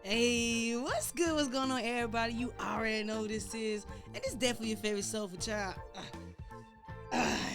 Hey, what's good? What's going on, everybody? You already know who this is, and it's definitely your favorite soulful child.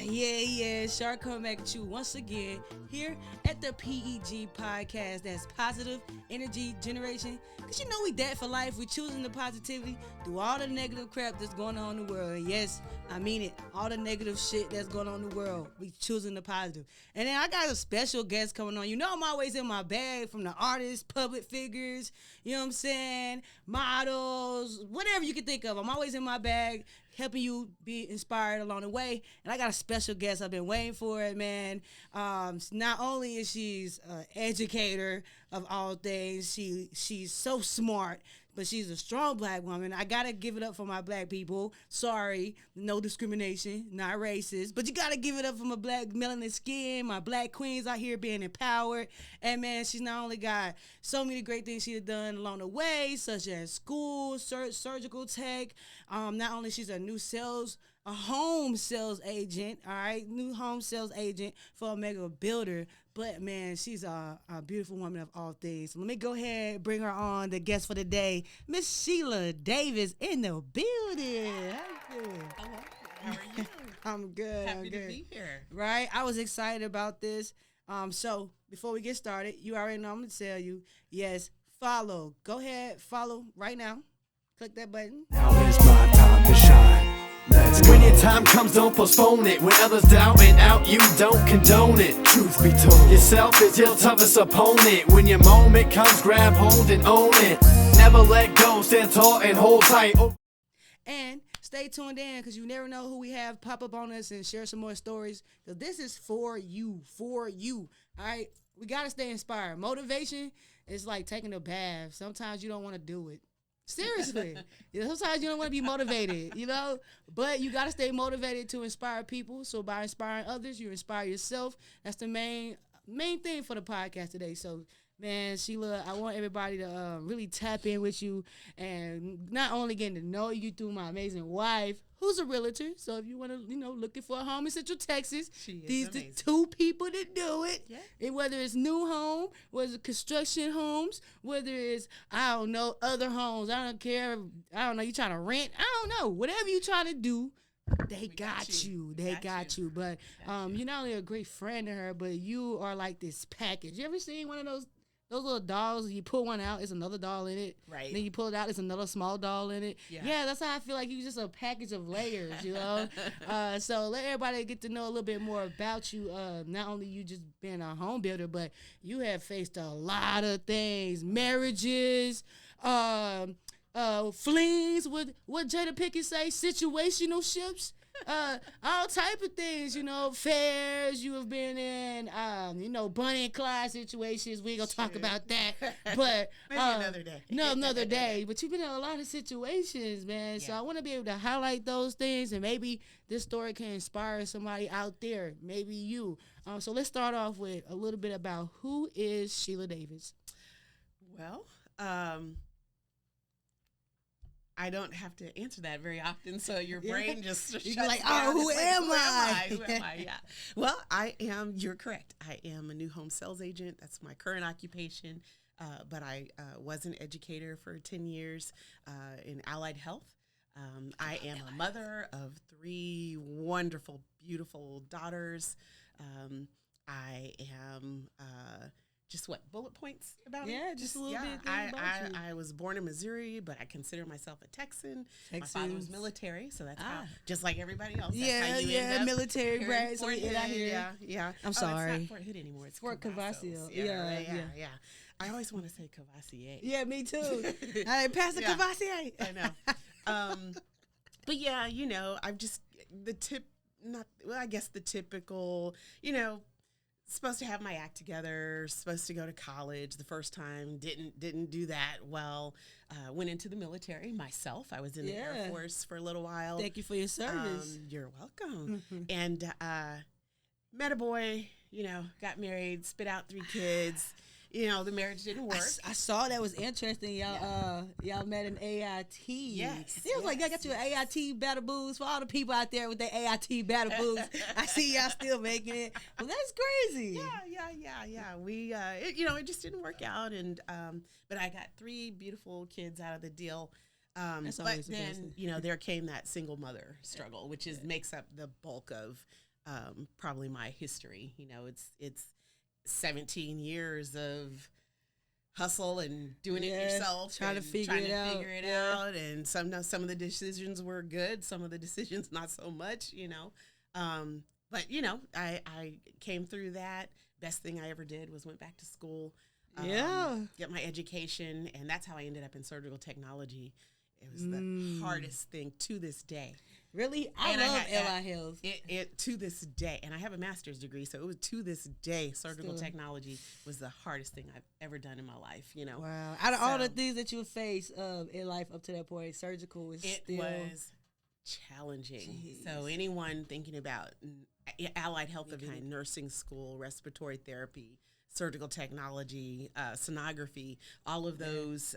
Yeah, Char coming back at you once again here at the P.E.G podcast. That's positive energy generation. Because you know we dead for life. We're choosing the positivity through all the negative crap that's going on in the world. And yes, I mean it. All the negative shit that's going on in the world. We choosing the positive. And then I got a special guest coming on. You know I'm always in my bag from the artists, public figures, you know what I'm saying, models, whatever you can think of. I'm always in my bag helping you be inspired along the way. And I got a special guest. I've been waiting for it, man. Not only is she an educator of all things, she's so smart, but she's a strong black woman. I gotta give it up for my black people. Sorry, no discrimination, not racist, but you gotta give it up for my black melanin skin, my black queens out here being empowered. And man, she's not only got so many great things she's done along the way, such as school, surgical tech. Not only she's a home sales agent, all right, new home sales agent for a mega builder. But man, she's a beautiful woman of all things. So let me go ahead and bring her on, the guest for the day, Miss Sheila Davis in the building. How you doing? Hello. How are you? I'm good. Happy to be here. Right, I was excited about this. So before we get started, you already know I'm gonna tell you. Yes, follow. Go ahead, follow right now. Click that button. Now is my time to shine. Let's go. When your time comes, don't postpone it. When others doubt and out, you don't condone it. Truth be told, yourself is your toughest opponent. When your moment comes, grab hold and own it. Never let go, stand tall and hold tight. Oh. And stay tuned in because you never know who we have pop up on us and share some more stories. Because this is for you. All right? We got to stay inspired. Motivation is like taking a bath. Sometimes you don't want to do it. Seriously. Sometimes you don't want to be motivated, but you got to stay motivated to inspire people. So by inspiring others, you inspire yourself. That's the main thing for the podcast today. So, man, Sheila, I want everybody to really tap in with you and not only getting to know you through my amazing wife, who's a realtor. So if you want to, looking for a home in Central Texas, these amazing. the two people that do it. Yeah. And whether it's new home, whether it's construction homes, whether it's, I don't know, other homes. I don't care. I don't know. You trying to rent. I don't know. Whatever you trying to do, they got you. They got you. But you're not only a great friend to her, but you are like this package. You ever seen one of those little dolls? You pull one out, it's another doll in it. Right. Then you pull it out, it's another small doll in it. Yeah, that's how I feel like you're just a package of layers, So let everybody get to know a little bit more about you. Not only you just being a home builder, but you have faced a lot of things. Marriages, flings, what Jada Pickett say, situational ships. All type of things, fairs you have been in, Bonnie and Clyde situations. We ain't gonna talk about that, but maybe another day. No, another day. But you've been in a lot of situations, man. Yeah. So I want to be able to highlight those things, and maybe this story can inspire somebody out there, maybe you. So let's start off with a little bit about who is Sheila Davis. Well, I don't have to answer that very often, so your brain just shuts You're like, down. who am I? Who am I? Yeah. Well, you're correct. I am a new home sales agent. That's my current occupation. But I was an educator for 10 years in allied health. I am a mother of 3 wonderful, beautiful daughters. I am... just what, bullet points about me? Yeah, just a little bit about you. I was born in Missouri, but I consider myself a Texan. My father was military, so that's how, just like everybody else. That's how you end up military brat. So we out here. Yeah. I'm sorry. It's not Fort Hood anymore. It's Fort Cavassier. Yeah. I always want to say Cavassier. Yeah, me too. Hey, Pastor Cavassier. I know. But yeah, I'm just the typical, supposed to have my act together, supposed to go to college the first time, didn't do that well. Went into the military myself. I was in the Air Force for a little while. Thank you for your service. You're welcome. And met a boy, got married, spit out 3 kids, the marriage didn't work. I saw that was interesting. Y'all met an AIT. Yes. It was like, I got you an AIT battle booze for all the people out there with their AIT battle booze. I see y'all still making it. Well, that's crazy. Yeah. We, it just didn't work out. And, but I got 3 beautiful kids out of the deal. That's but always the then, best. there came that single mother struggle, which makes up the bulk of probably my history. It's 17 years of hustle and doing it yourself, trying to figure it out. And some of the decisions were good, some of the decisions not so much. But I came through that. Best thing I ever did was went back to school. Get my education, and that's how I ended up in surgical technology. It was the hardest thing to this day. Really? I love Eli Hills. It to this day, and I have a master's degree, so it was to this day, surgical technology was the hardest thing I've ever done in my life. Wow. Out of all the things that you faced in life up to that point, surgical was was challenging. Jeez. So anyone thinking about allied health of nursing school, respiratory therapy, surgical technology, sonography, all of those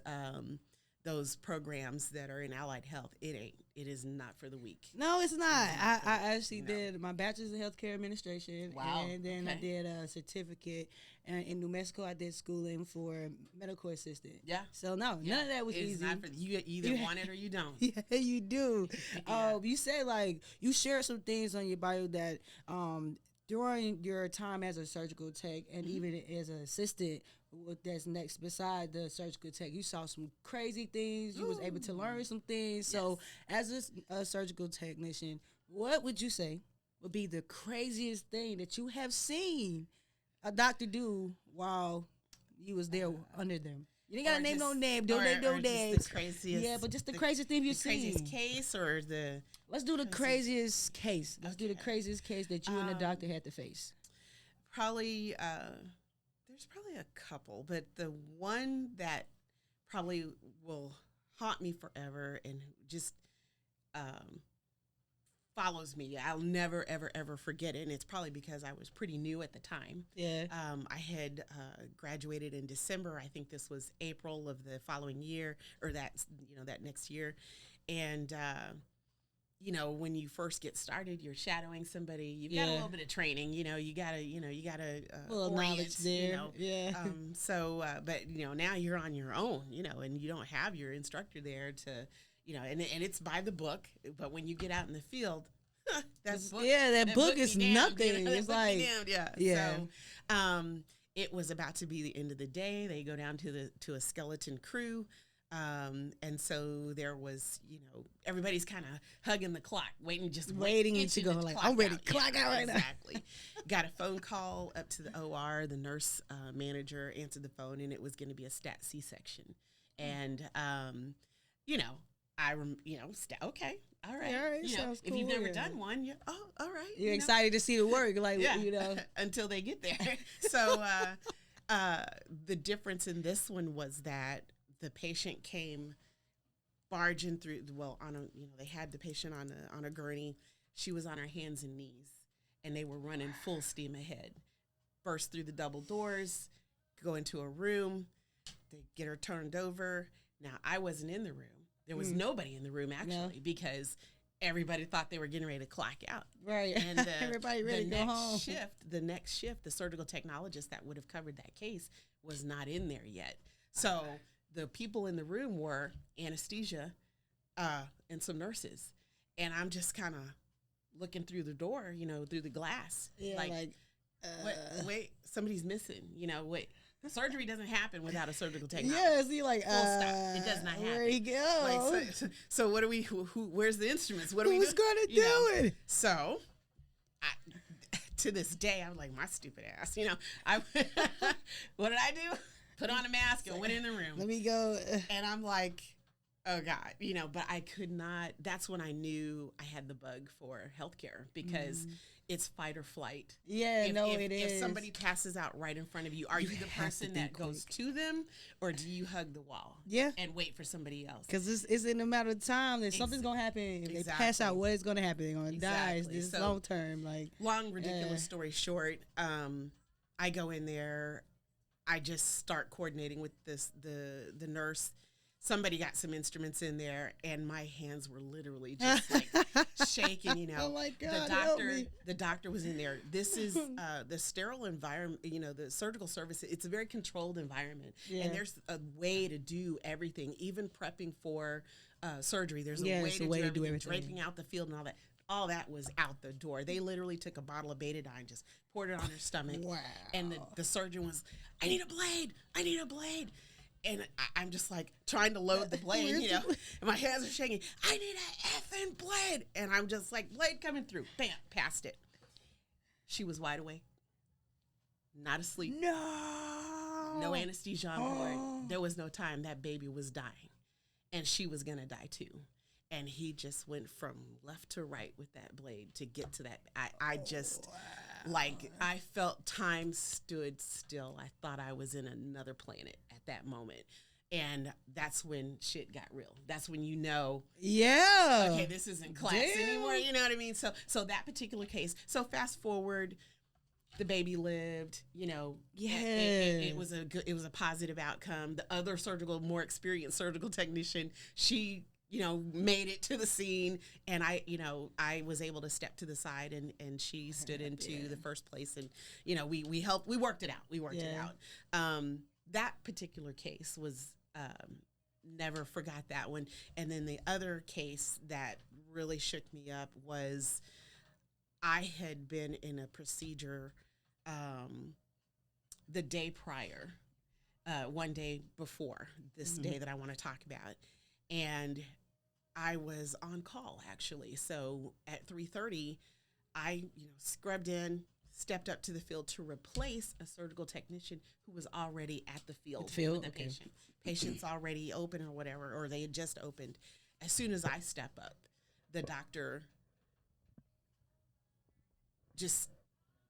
programs that are in allied health, it is not for the weak. No, it's not. I actually did my bachelor's in healthcare administration. Wow. And then I did a certificate. And in New Mexico, I did schooling for medical assistant. Yeah. So none of that was easy. Not for you either want it or you don't. Yeah, you do. You say you shared some things on your bio that during your time as a surgical tech and even as an assistant that's next beside the surgical tech, you saw some crazy things. You was able to learn some things. Yes. So as a surgical technician, what would you say would be the craziest thing that you have seen a doctor do while you was there under them? You ain't got to name no name. Don't name no names. The craziest. Yeah, but just the craziest thing you've seen. The craziest case or the... Let's do the craziest case. Let's do the craziest case that you and the doctor had to face. Probably... there's probably a couple, but the one that probably will haunt me forever and just follows me. I'll never, ever, ever forget it. And it's probably because I was pretty new at the time. Yeah. I had graduated in December. I think this was April of the following year, or that next year. And when you first get started, you're shadowing somebody. You've got a little bit of training. You gotta a little knowledge there. But now you're on your own. And you don't have your instructor there to, and it's by the book. But when you get out in the field, that book is nothing. It's like So, it was about to be the end of the day. They go down to a skeleton crew. And so there was, everybody's kind of hugging the clock, waiting to go like, I'm ready to clock out right now. Exactly. Got a phone call up to the OR. The nurse manager answered the phone, and it was going to be a stat C-section. And, okay. All right. Sounds cool. If you've never done one, all right. You're excited to see the work, until they get there. So, the difference in this one was that the patient came barging through. They had the patient on a gurney. She was on her hands and knees, and they were running full steam ahead. Burst through the double doors, go into a room. They get her turned over. Now I wasn't in the room. There was nobody in the room actually because everybody thought they were getting ready to clock out. Right. And everybody ready to go home. The next shift, the surgical technologist that would have covered that case was not in there yet. So the people in the room were anesthesia and some nurses. And I'm just kind of looking through the door, through the glass. Yeah, wait, somebody's missing. Wait. Surgery doesn't happen without a surgical technologist. Yes, he full stop. It does not happen. Where he go? So what do we? Where's the instruments? Who's going to do it? So, to this day, I'm like my stupid ass. What did I do? Put on a mask and went in the room. Let me go. And I'm like, oh God, but I could not. That's when I knew I had the bug for healthcare because. It's fight or flight. Yeah, it is. If somebody passes out right in front of you, are you the person that goes to them, or do you hug the wall? Yeah, and wait for somebody else? Because it's in a matter of time that something's gonna happen. If they pass out, what is gonna happen? They're gonna die. It's long term. Long ridiculous story short. I go in there. I just start coordinating with the nurse. Somebody got some instruments in there, and my hands were literally just like shaking. Oh my God! The doctor was in there. This is the sterile environment. The surgical service. It's a very controlled environment, and there's a way to do everything, even prepping for surgery. There's a way to do everything. Draping out the field and all that. All that was out the door. They literally took a bottle of betadine, just poured it on her stomach. Wow. And the surgeon was, I need a blade. I need a blade. And I'm just like trying to load the blade, and my hands are shaking. I need an effing blade. And I'm just like, blade coming through. Bam, passed it. She was wide awake. Not asleep. No anesthesia on board. There was no time. That baby was dying. And she was going to die too. And he just went from left to right with that blade to get to that. I just, I felt time stood still. I thought I was in another planet at that moment. And that's when shit got real. That's when okay, this isn't class anymore. You know what I mean? So that particular case. So fast forward, the baby lived. It was a positive outcome. The other more experienced surgical technician, she made it to the scene, and I was able to step to the side, and she stood into the first place, and we helped. We worked it out. That particular case was never forgot that one. And then the other case that really shook me up was I had been in a procedure the day prior, one day before this day that I want to talk about, and I was on call, actually. So at 3:30, I scrubbed in, stepped up to the field to replace a surgical technician who was already at the field with the patient. Patient's already open or whatever, or they had just opened. As soon as I step up, the doctor just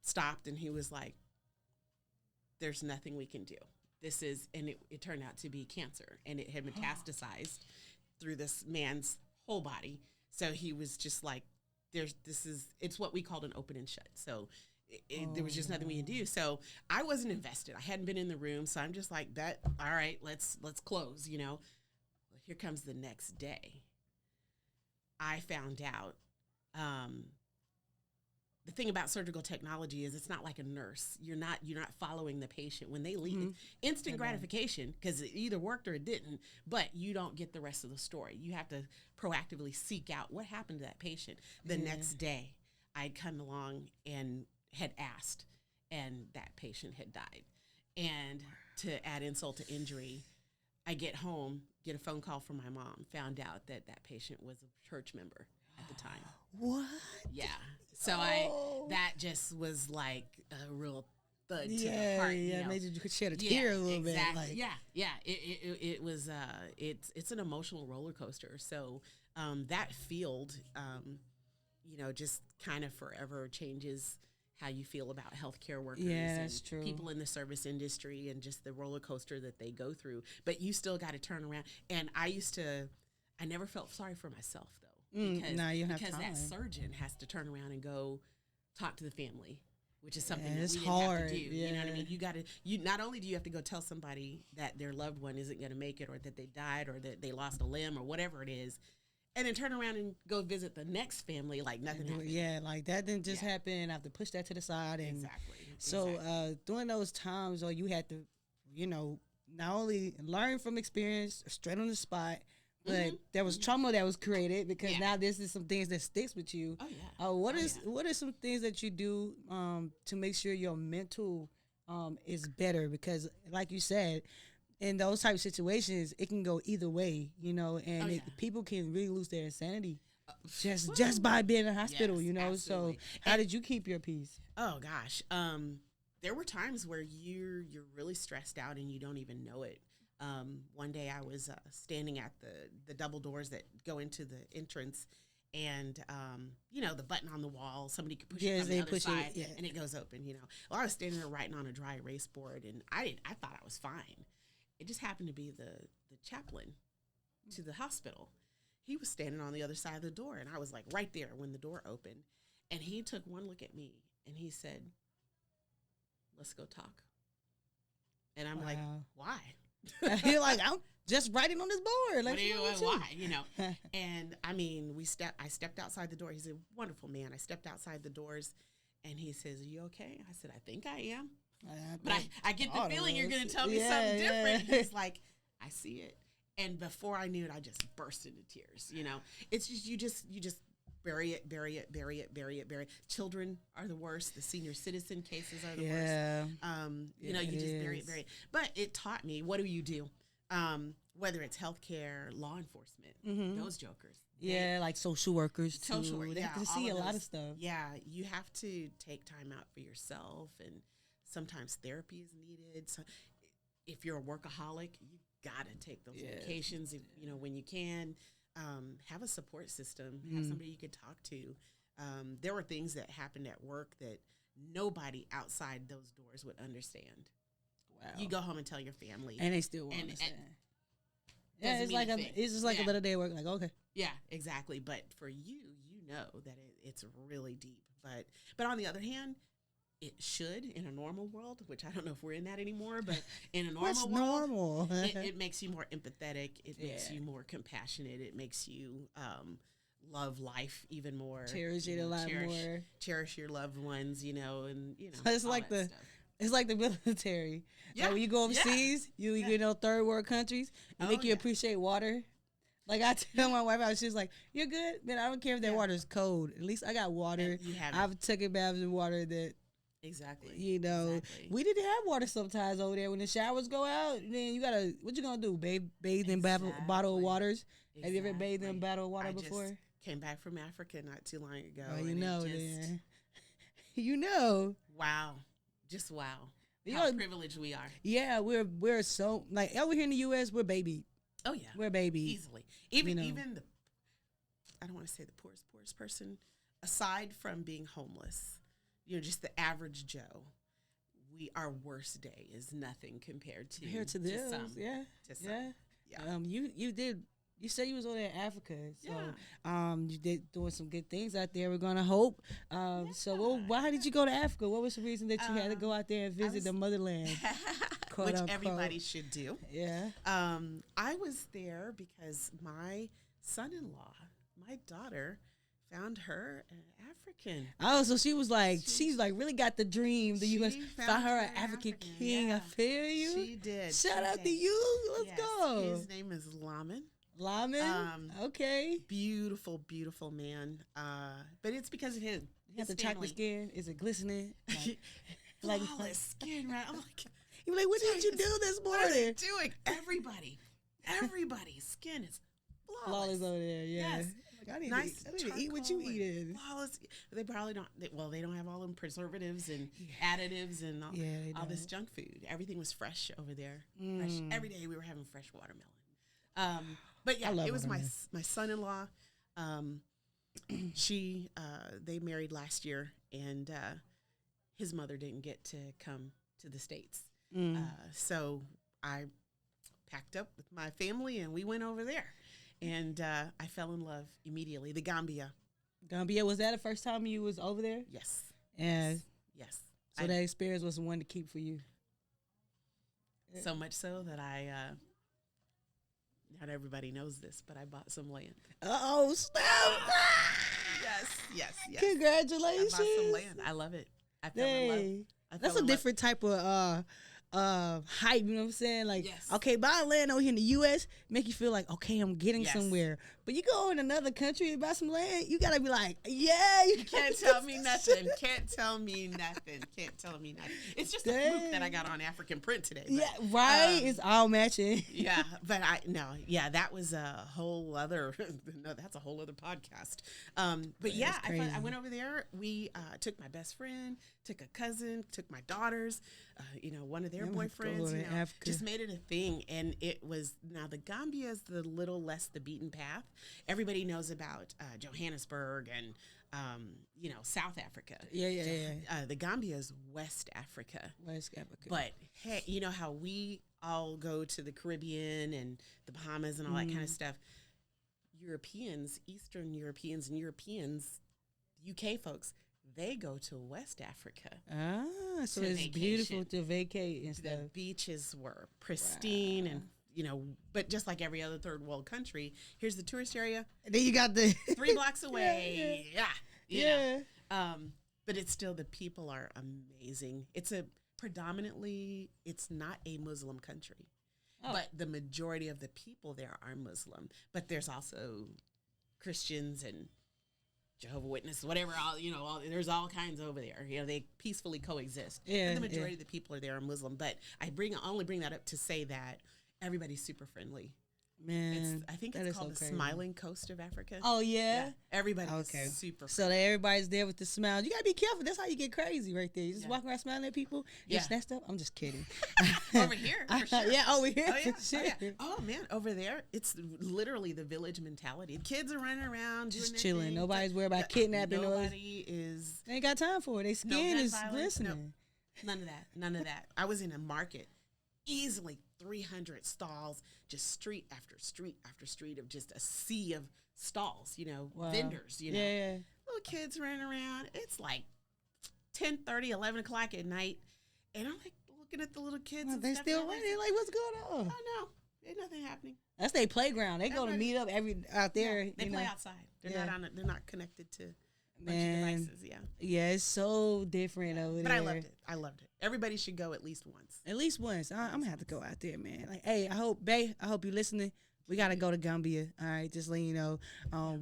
stopped, and he was like, there's nothing we can do. And it turned out to be cancer, and it had metastasized through this man's whole body. So he was just like, it's what we called an open and shut. So there was just nothing we could do. So I wasn't invested. I hadn't been in the room. So I'm just like, that, all right, let's close, Well, here comes the next day. I found out, the thing about surgical technology is it's not like a nurse. You're not following the patient when they leave. Instant gratification, because it either worked or it didn't, but you don't get the rest of the story. You have to proactively seek out what happened to that patient. The next day, I'd come along and had asked, and that patient had died. And to add insult to injury, I get home, get a phone call from my mom, found out that patient was a church member at the time. What? Yeah. So that just was like a real thud to the heart. Yeah, made you could shed a tear a little bit. Like. Yeah. It was it's an emotional roller coaster. So that field, just kind of forever changes how you feel about healthcare workers. Yeah, that's true. People in the service industry and just the roller coaster that they go through. But you still got to turn around. And I never felt sorry for myself though. Because that surgeon has to turn around and go talk to the family, which is something that we didn't have to do. Yeah. You know what I mean? You not only do you have to go tell somebody that their loved one isn't going to make it, or that they died, or that they lost a limb, or whatever it is, and then turn around and go visit the next family like nothing happened. Yeah, like that didn't just happen. I have to push that to the side. And exactly. So during those times, you had to, not only learn from experience straight on the spot, but there was trauma that was created because now this is some things that sticks with you. Oh yeah. What are some things that you do to make sure your mental is better? Because like you said, in those type of situations, it can go either way, and people can really lose their insanity just by being in a hospital, Absolutely. So how did you keep your peace? Oh gosh, there were times where you're really stressed out and you don't even know it. One day I was standing at the double doors that go into the entrance, and the button on the wall, somebody could push it on the other side, and it goes open. Well, I was standing there writing on a dry erase board, and I thought I was fine. It just happened to be the chaplain to the hospital. He was standing on the other side of the door, and I was like right there when the door opened, and he took one look at me, and he said, "Let's go talk." And I'm like, why? You're like, I'm just writing on this board. Like, why? You know? And I mean, I stepped outside the door. He's a wonderful man. I stepped outside the doors, and he says, "Are you okay?" I said, "I think I am." But I get the feeling you're going to tell me something different. He's like, "I see it." And before I knew it, I just burst into tears. You know, it's just you just bury it. Children are the worst. The senior citizen cases are the worst. You know, you just bury it. But it taught me, what do you do? Whether it's healthcare, law enforcement, those jokers. Like social workers too. Social work, They have to see a lot of stuff. Yeah, you have to take time out for yourself, and sometimes therapy is needed. So if you're a workaholic, you gotta take those vacations, you know, when you can. Have a support system, have somebody you could talk to. There were things that happened at work that nobody outside those doors would understand. Wow. You go home and tell your family. And they still won't understand. It's just like a little day of work, like, okay. Yeah, exactly. But for you, you know that it's really deep. But on the other hand, it should, in a normal world, which I don't know if we're in that anymore, but in a normal world, it makes you more empathetic. It makes you more compassionate. It makes you love life even more. Cherish it a lot more. Cherish your loved ones, you know, and, you know, it's like the stuff. It's like the military. Yeah. Like when you go overseas, you know, third world countries, it make you appreciate water. Like I tell my wife, she's like, "You're good, man. I don't care if that water is cold. At least I got water. I've taken baths in water that." Exactly. You know, we didn't have water sometimes over there. When the showers go out, then you gotta, what you gonna do? Bathe in bottle of waters? Have you ever bathed in bottle of water before? Just came back from Africa not too long ago. Oh, you know, then. You know. Wow. Just wow. How privileged we are. Yeah, we're so, like, over here in the U.S., we're baby. Oh, yeah. We're baby. Easily. Even you know. the, I don't want to say the poorest person, aside from being homeless, you know, just the average Joe, our worst day is nothing compared to this. To some. Yeah. You said you was over there in Africa, so you did doing some good things out there. We're gonna hope. So, why did you go to Africa? What was the reason that you had to go out there and visit the motherland? Which everybody should do. Yeah. I was there because my son-in-law, my daughter, found her an African. Oh, so she's like really got the dream. The U.S. found her an African king. Yeah. I feel you. She did. Shout out to you. Let's go. His name is Laman. Okay. Beautiful, beautiful man. But it's because of his got the chocolate skin. Is it glistening? Like flawless skin, right? I'm like, you're like, what did you do this morning? What are they doing? Everybody's skin is flawless over there. Yeah. Yes. Like, I need to eat what you eating. Flawless. They probably don't. They don't have all them preservatives and additives and all this junk food. Everything was fresh over there. Fresh. Every day we were having fresh watermelon. But yeah, it was my son-in-law. They married last year, and his mother didn't get to come to the States. So I packed up with my family, and we went over there. And I fell in love immediately. The Gambia. Was that the first time you was over there? Yes. And yes. So that experience was the one to keep for you. So much so that not everybody knows this, but I bought some land. Oh, snap! Yes. Congratulations! I bought some land. I love it. I fell in love. That's a different type of hype, you know what I'm saying? Like, okay, buying land over here in the U.S. make you feel like, okay, I'm getting somewhere. But you go in another country and buy some land, you gotta be like, yeah. You can't tell me nothing. Can't tell me nothing. It's just a fluke that I got on African print today. But, yeah, right. It's all matching. Yeah, but that was a whole other. That's a whole other podcast. But yeah, I went over there. We took my best friend, took a cousin, took my daughters. One of their boyfriends. Just made it a thing, and it was now the Gambia is the little less the beaten path. Everybody knows about Johannesburg and South Africa. Yeah. The Gambia is West Africa. But hey, you know how we all go to the Caribbean and the Bahamas and all that kind of stuff. Europeans, Eastern Europeans and Europeans, UK folks, they go to West Africa. So to it's vacation. beautiful to vacate and The stuff. beaches were pristine and, but just like every other third world country, here's the tourist area. And then you got the 3 blocks away. Yeah. But it's still, the people are amazing. It's not a Muslim country, but the majority of the people there are Muslim. But there's also Christians and Jehovah's Witnesses, whatever, there's all kinds over there. They peacefully coexist. Yeah, but the majority of the people are there are Muslim. But I only bring that up to say that everybody's super friendly. Man, I think it's called the Smiling Coast of Africa. Oh, yeah? Everybody's super So that everybody's there with the smile. You got to be careful. That's how you get crazy right there. You just walking around smiling at people. Get snatched up. I'm just kidding. Over here, for sure. Yeah, over here. Oh, yeah. For sure. Oh, man, over there, it's literally the village mentality. Kids are running around just chilling. Nobody's worried about kidnapping. Nobody is. They ain't got time for it. Their skin is glistening. No. None of that. I was in a market, easily 300 stalls, just street after street after street of just a sea of stalls, vendors, Yeah. Little kids running around. It's like 10:30, 11 o'clock at night. And I'm like looking at the little kids. Well, they still running. Like, what's going on? Oh, no. Ain't nothing happening. That's their playground. They go to meet up out there. They play outside. They're not they're not connected to a bunch of devices. Yeah, it's so different over there. But I loved it. Everybody should go at least once. At least once. I'm gonna have to go out there, man. Like, hey, I hope you listening. We gotta go to Gambia. All right, just letting you know,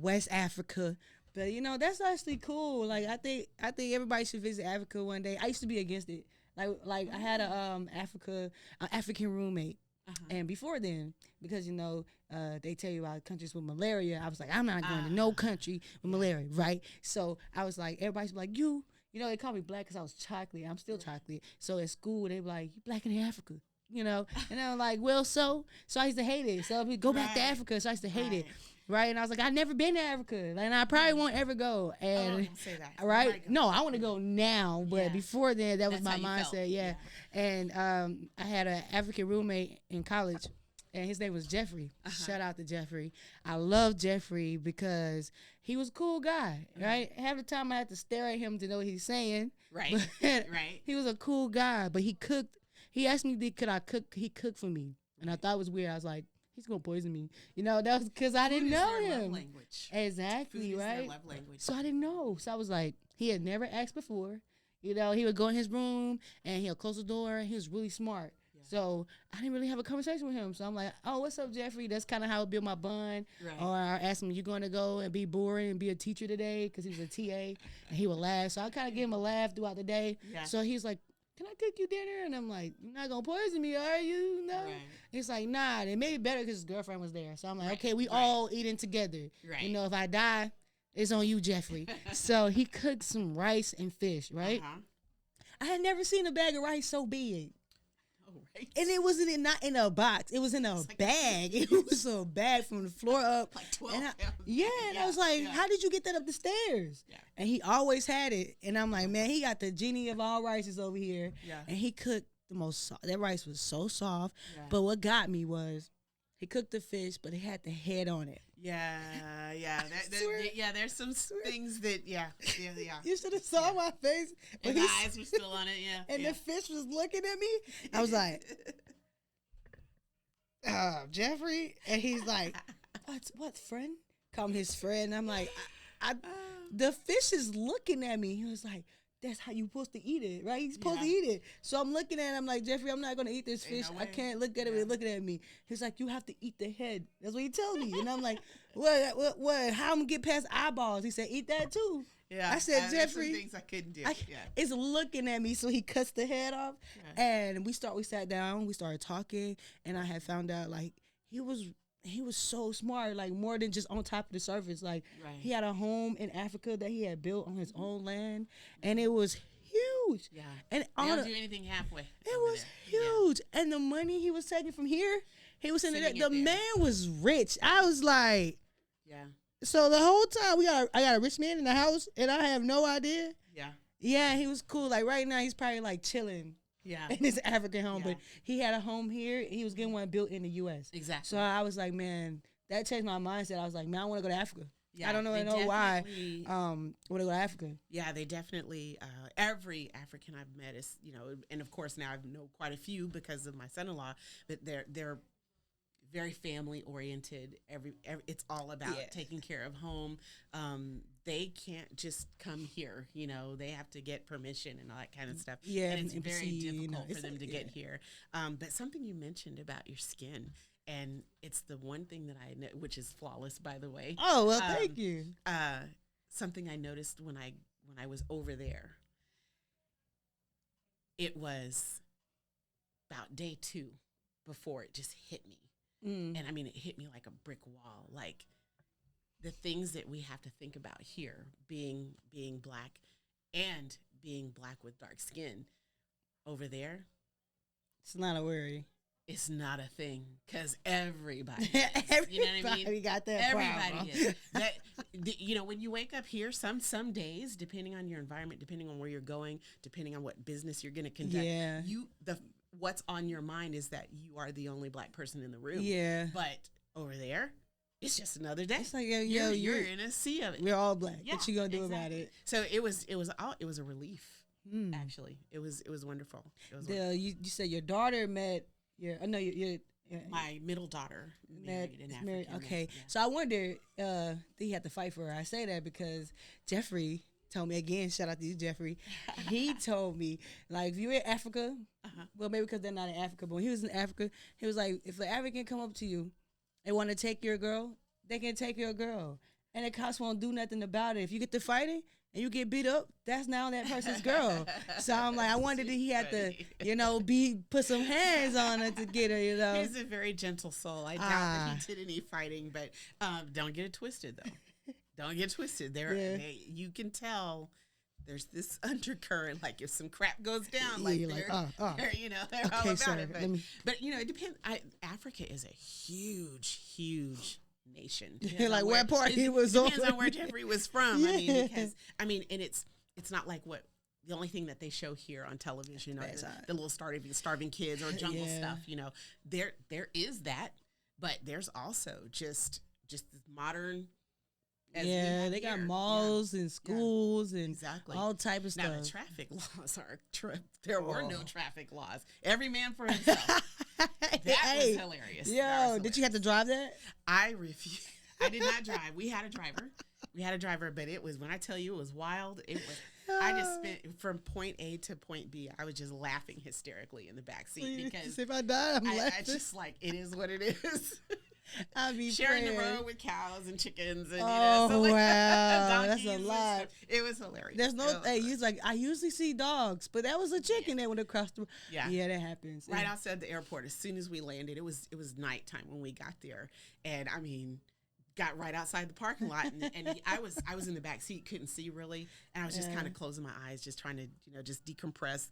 West Africa. But that's actually cool. Like, I think everybody should visit Africa one day. I used to be against it. Like I had a African roommate. And before then, because they tell you about countries with malaria, I was like, I'm not going to no country with malaria, right? So I was like, everybody's like, they call me black because I was chocolate. I'm still chocolate. So at school, they be like, you black in Africa, and I'm like, well, so I used to hate it. So we go back to Africa. So I used to hate it. Right, and I was like, I've never been to Africa, and I probably won't ever go. And don't say that. Right? No, I want to go now, but before then, that was my mindset. Yeah. And I had an African roommate in college, and his name was Jeffrey. Shout out to Jeffrey. I love Jeffrey because he was a cool guy. Right, half the time I had to stare at him to know what he's saying. Right, right. He was a cool guy, but he cooked. He asked me, could I cook? He cooked for me, and I thought it was weird. I was like, he's gonna poison me, that was because I didn't know him. Love language. Exactly, Food right? Is their love language. So I didn't know. So I was like, he had never asked before. He would go in his room and he'll close the door. He was really smart. Yeah. So I didn't really have a conversation with him. So I'm like, oh, what's up, Jeffrey? That's kind of how I built my bond. Right. Or I asked him, you going to go and be boring and be a teacher today? Because he was a TA, and he would laugh. So I kind of gave him a laugh throughout the day. Yeah. So he's like, can I cook you dinner? And I'm like, you're not going to poison me, are you? No. Right. He's like, nah. It made it better because his girlfriend was there. So I'm like, okay, we all eating together. Right. If I die, it's on you, Jeffrey. So he cooked some rice and fish, right? I had never seen a bag of rice so big. Oh, right. And it wasn't not in a box. It was in a bag. It was a bag from the floor up. Like 12 pounds. And I was like, how did you get that up the stairs? Yeah. And he always had it. And I'm like, man, he got the genie of all rices over here. Yeah. And he cooked the most, that rice was so soft. Yeah. But what got me was, he cooked the fish, but it had the head on it. Yeah. There's some things that, yeah. You should have saw my face. And the eyes were still on it, And the fish was looking at me. I was like, Jeffrey? And he's like, what, friend? Call him his friend. I'm like, the fish is looking at me. He was like, that's how you supposed to eat it, right? He's supposed to eat it. So I'm looking at him like, Jeffrey, I'm not going to eat this fish. I can't look at it. He's looking at me. He's like, you have to eat the head. That's what he told me. And I'm like, what? How I'm going to get past eyeballs? He said, eat that too. Yeah. I said, Jeffrey. Some things I couldn't do. It's looking at me. So he cuts the head off. Yeah. And we sat down. We started talking. And I had found out, like, he was so smart, like more than just on top of the surface. Like he had a home in Africa that he had built on his own land, and it was huge. Yeah, and they don't do anything halfway. It was huge, and the money he was taking from here, he was sending it. The man was rich. I was like, yeah. So the whole time I got a rich man in the house, and I have no idea. Yeah, yeah, he was cool. Like right now, he's probably like chilling. Yeah, in his African home, but he had a home here. He was getting one built in the U.S. Exactly. So I was like, man, that changed my mindset. I was like, man, I want to go to Africa. Yeah, I don't know, they why. definitely- Want to go to Africa? Yeah, they definitely. Every African I've met is, and of course now I know quite a few because of my son-in-law. But they're very family oriented. Every it's all about taking care of home. They can't just come here. They have to get permission and all that kind of stuff. Yeah, and it's embassy, very difficult for it's them like- to yeah. get here. But something you mentioned about your skin, and it's the one thing that I know, which is flawless, by the way. Oh well, thank you. Something I noticed when I was over there. It was about day 2 before it just hit me. And I mean, it hit me like a brick wall. Like the things that we have to think about here, being black and being black with dark skin, over there, It's not a worry. it's not a thing because everybody, Everybody you know what I mean? got that Everybody problem. is. When you wake up here, some days, depending on your environment, depending on where you're going, depending on what business you're going to conduct, Yeah. what's on your mind is that you are the only black person in the room. Yeah. But over there, it's just another day. It's like you're in a sea of it. we're all black. Yeah, What you gonna do about exactly. it? So it was a relief. Actually, it was wonderful. It was wonderful. You said your daughter met your My middle daughter married an African. okay. Yeah. So I wonder, he had to fight for her. I say that because Jeffrey told me again. Shout out to you, Jeffrey. He told me like if you're in Africa, well maybe because they're not in Africa, but when he was in Africa, he was like if an African come up to you and want to take your girl, they can take your girl, and the cops won't do nothing about it. If you get to fighting and you get beat up, that's now that person's girl. So I'm like, I wondered if he had to, put some hands on her to get her, He's a very gentle soul. I doubt that he did any fighting, but don't get it twisted, though. Don't get twisted. You can tell there's this undercurrent. Like if some crap goes down, like they're all about it. But it depends. Africa is a huge, huge nation. Like where part he was on. Depends on where Jeffrey was from. Yeah. And it's not like what the only thing that they show here on television are the little starving kids or jungle stuff. There is that, but there's also just this modern. They got malls and schools and all type of stuff. Now the traffic laws there were no traffic laws. Every man for himself. That was hilarious. Yo, did you have to drive that? I refuse. I did not drive. We had a driver. But it was, when I tell you it was wild, it was. I just spent from point A to point B. I was just laughing hysterically in the back seat because if I die, I'm laughing. I just like it is what it is. I be sharing the road with cows and chickens and wow, that's a lot. It was hilarious. There's no he's like I usually see dogs, but that was a chicken that went across the yeah that happens right outside the airport. As soon as we landed, it was nighttime when we got there, and I mean got right outside the parking lot, and I was in the back seat, couldn't see really, and I was just kind of closing my eyes, just trying to just decompress.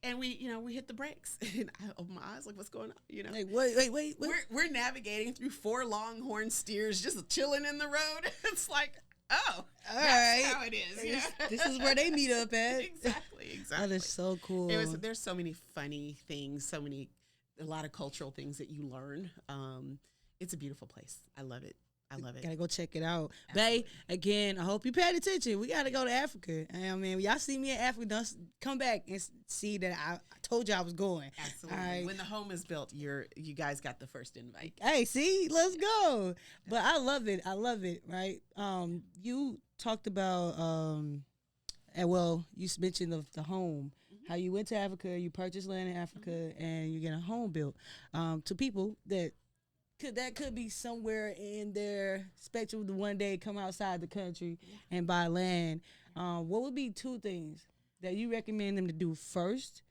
And we hit the brakes, and I opened my eyes like, what's going on? Like, wait. We're navigating through 4 longhorn steers, just chilling in the road. It's like, oh, that's how it is. This is where they meet up at. Exactly. That is so cool. There's so many funny things, a lot of cultural things that you learn. It's a beautiful place. I love it. Gotta go check it out. Bae, again, I hope you paid attention. We gotta go to Africa. I mean, when y'all see me in Africa, don't come back and see that I told you I was going. Absolutely. Right. When the home is built, you guys got the first invite. Hey, see, let's go. But I love it, right? You talked about, you mentioned the home, how you went to Africa, you purchased land in Africa, and you get a home built to people that could be somewhere in their spectrum to one day come outside the country and buy land. What would be 2 things that you recommend them to do first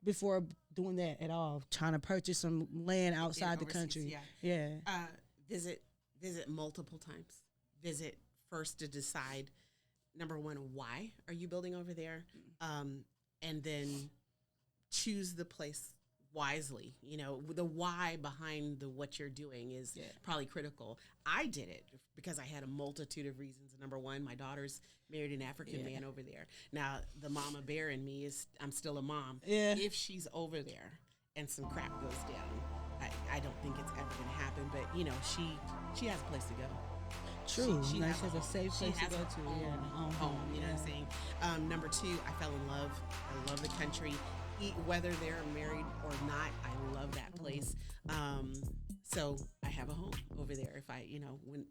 before doing that at all? Trying to purchase some land outside the country. Yeah. Visit multiple times. Visit first to decide, number 1, why are you building over there? And then choose the place wisely. The why behind what you're doing is probably critical. I did it because I had a multitude of reasons. Number 1, my daughter's married an African man over there. Now, the mama bear in me I'm still a mom. Yeah. If she's over there and some crap goes down, I don't think it's ever going to happen. But, she has a place to go. True. She Like has she has a safe place to has go her to. own Yeah. home. You know what I'm saying? Number two, I fell in love. I love the country. Whether they're married or not, I love that place. So I have a home over there. If I, when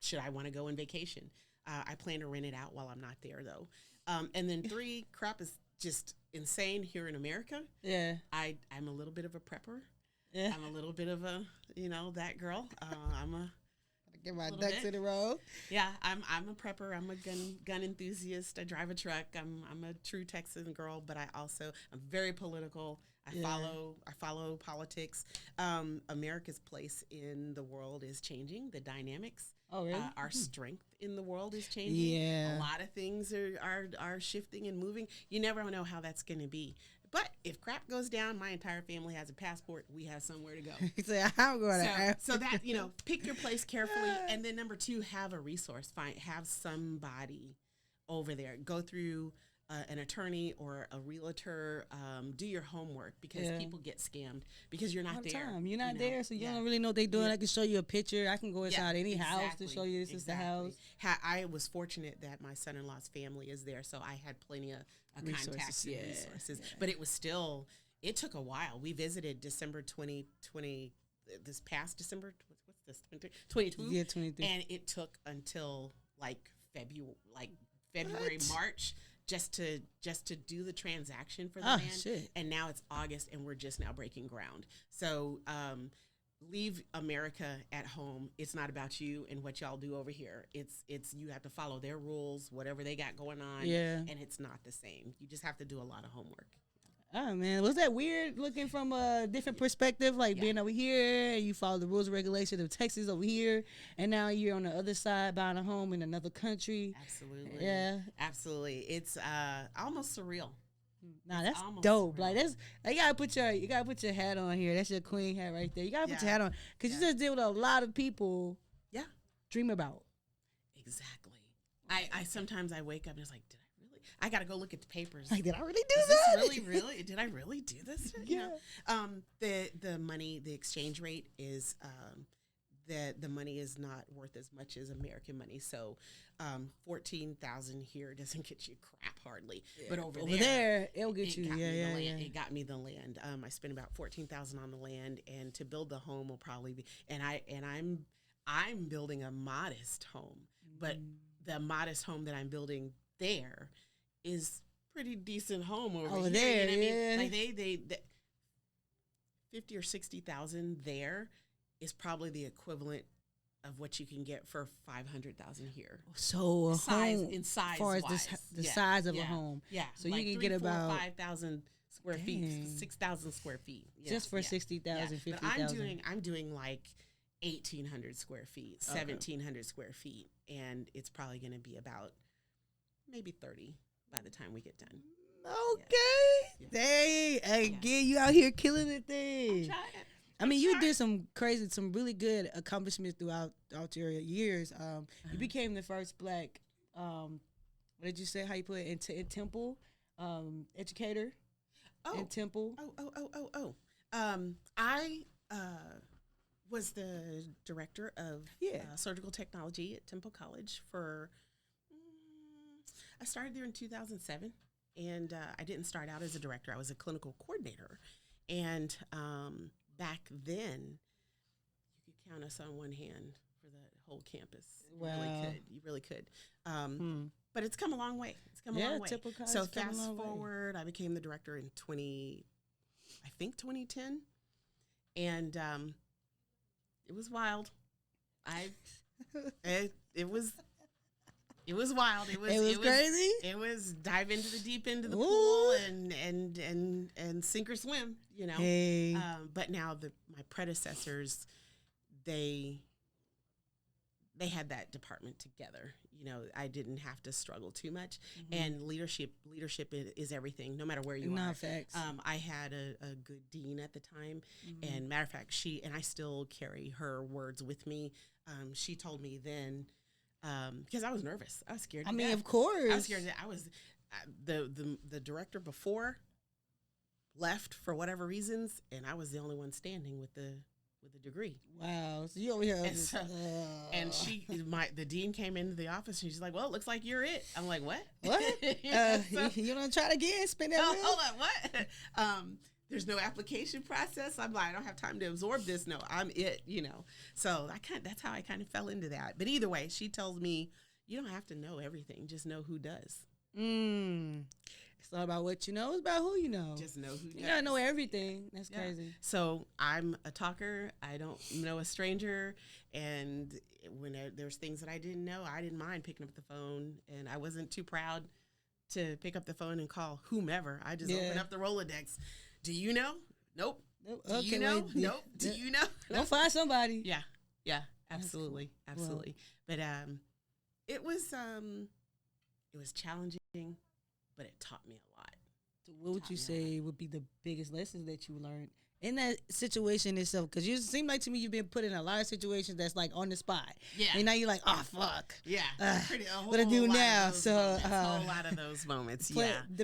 should I want to go on vacation? I plan to rent it out while I'm not there, though. And then three, crap is just insane here in America. Yeah. I'm a little bit of a prepper. Yeah. I'm a little bit of a, that girl. I'm a Get my little ducks bit. in a row. Yeah, I'm a prepper. I'm a gun enthusiast. I drive a truck. I'm a true Texan girl, but I'm very political. I follow politics. America's place in the world is changing. The dynamics. Oh, really? Our strength in the world is changing. Yeah. A lot of things are shifting and moving. You never know how that's going to be. But if crap goes down, my entire family has a passport. We have somewhere to go. So I'm going So that, pick your place carefully. And then number two, have a resource. Have somebody over there. Go through an attorney or a realtor. Do your homework because people get scammed because you're not there. You're not there, so you don't really know what they're doing. I can show you a picture. I can go inside any house to show you this is the house. I was fortunate that my son-in-law's family is there, so I had plenty of contacts and resources. Yeah. But it took a while. We visited December 2020, this past December, what's this, 22? Yeah, 22. And it took until February, March, just to do the transaction for the land. Shit. And now it's August, and we're just now breaking ground. So leave America at home. It's not about you and what y'all do over here. It's you have to follow their rules, whatever they got going on. Yeah. And it's not the same. You just have to do a lot of homework. Oh, man. Was that weird looking from a different perspective? Like being over here, and you follow the rules and regulations of Texas over here, and now you're on the other side buying a home in another country. Absolutely. Yeah. Absolutely. It's almost surreal. Nah, that's dope. Surreal. You gotta put your hat on here. That's your queen hat right there. You gotta put your hat on because you just deal with a lot of people. Yeah. Dream about. Exactly. I sometimes I wake up and it's like, I gotta go look at the papers. Like, did I really do this? Really? Did I really do this? Yeah. The money, the exchange rate is the money is not worth as much as American money. So, 14,000 here doesn't get you crap hardly, but over there it'll get you. It got me the land. I spent about 14,000 on the land, and to build the home will probably be. And I'm building a modest home, but the modest home that I'm building there is pretty decent home over there. There, you know what I mean? Like they 50 or 60,000 there is probably the equivalent of what you can get for 500,000 here. So a home, in size, as far as the size of a home, so like you can get about 5,000 square feet, 6,000 square feet, just for 60,000, 50,000. But I'm doing like 1,800 square feet, 1,700 square feet, and it's probably going to be about maybe 30 by the time we get done. Okay. Dang. Again, you out here killing the thing. I mean, you did some really good accomplishments throughout your years. You became the first Black, what did you say, how you put it, in Temple, educator in Temple. I was the director of surgical technology at Temple College for... I started there in 2007, and I didn't start out as a director. I was a clinical coordinator, and back then, you could count us on one hand for the whole campus. Wow. You really could. But it's come a long way. A long way. So fast forward, I became the director in 2010, and it was wild. It was wild. It was crazy. It was dive into the deep end of the pool and sink or swim, Hey. But now my predecessors, they had that department together. I didn't have to struggle too much. And leadership is everything, no matter where you are. Facts. I had a good dean at the time, and matter of fact, I still carry her words with me. She told me then. Because I was nervous. I was scared. I mean, of course. I was scared. I was the director before left for whatever reasons, and I was the only one standing with the with a degree. Wow. So you over here. And, and the dean came into the office and she's like, well, it looks like you're it. I'm like, what? What? So, you don't try it again? Spin that wheel? hold on, what? There's no application process. I'm like, I don't have time to absorb this. No, I'm it, So that's how I kind of fell into that. But either way, she tells me, you don't have to know everything. Just know who does. It's not about what you know. It's about who you know. Just know who does. You gotta know everything. That's crazy. So I'm a talker. I don't know a stranger. And when there's things that I didn't know, I didn't mind picking up the phone. And I wasn't too proud to pick up the phone and call whomever. I just opened up the Rolodex. Do you know? Nope. Do you know? Nope. Do you know? Don't find somebody. Yeah. Absolutely. Cool. Absolutely. But it was challenging, but it taught me a lot. So what would you say would be the biggest lessons that you learned in that situation itself? Because you seem like to me you've been put in a lot of situations that's like on the spot. Yeah. And now you're like, oh, fuck. Yeah. What I do now? So a whole lot of those moments.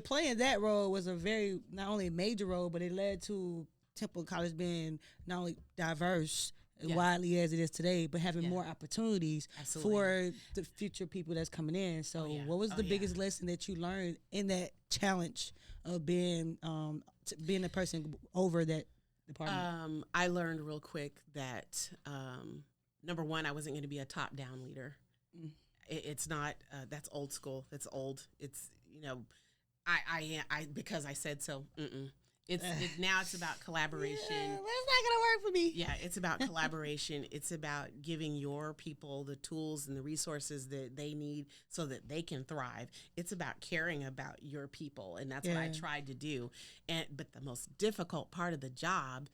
Playing that role was a very, not only major role, but it led to Temple College being not only diverse widely as it is today, but having more opportunities for the future people that's coming in. So what was the biggest lesson that you learned in that challenge of being a person over that department? I learned real quick that number one, I wasn't going to be a top-down leader. It's not. That's old school. That's old. It's I because I said so. Now it's about collaboration. Yeah, that's not gonna work for me. Yeah, it's about collaboration. It's about giving your people the tools and the resources that they need so that they can thrive. It's about caring about your people, and that's what I tried to do. But the most difficult part of the job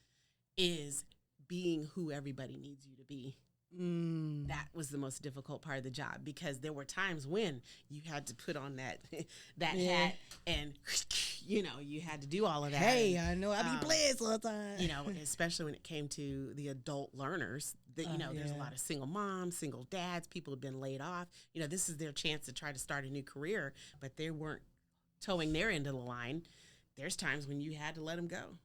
is being who everybody needs you to be. That was the most difficult part of the job, because there were times when you had to put on that hat and you had to do all of that. Hey, I know I be playing sometimes. Especially when it came to the adult learners. There's a lot of single moms, single dads. People have been laid off. This is their chance to try to start a new career, but they weren't towing their end of the line. There's times when you had to let them go.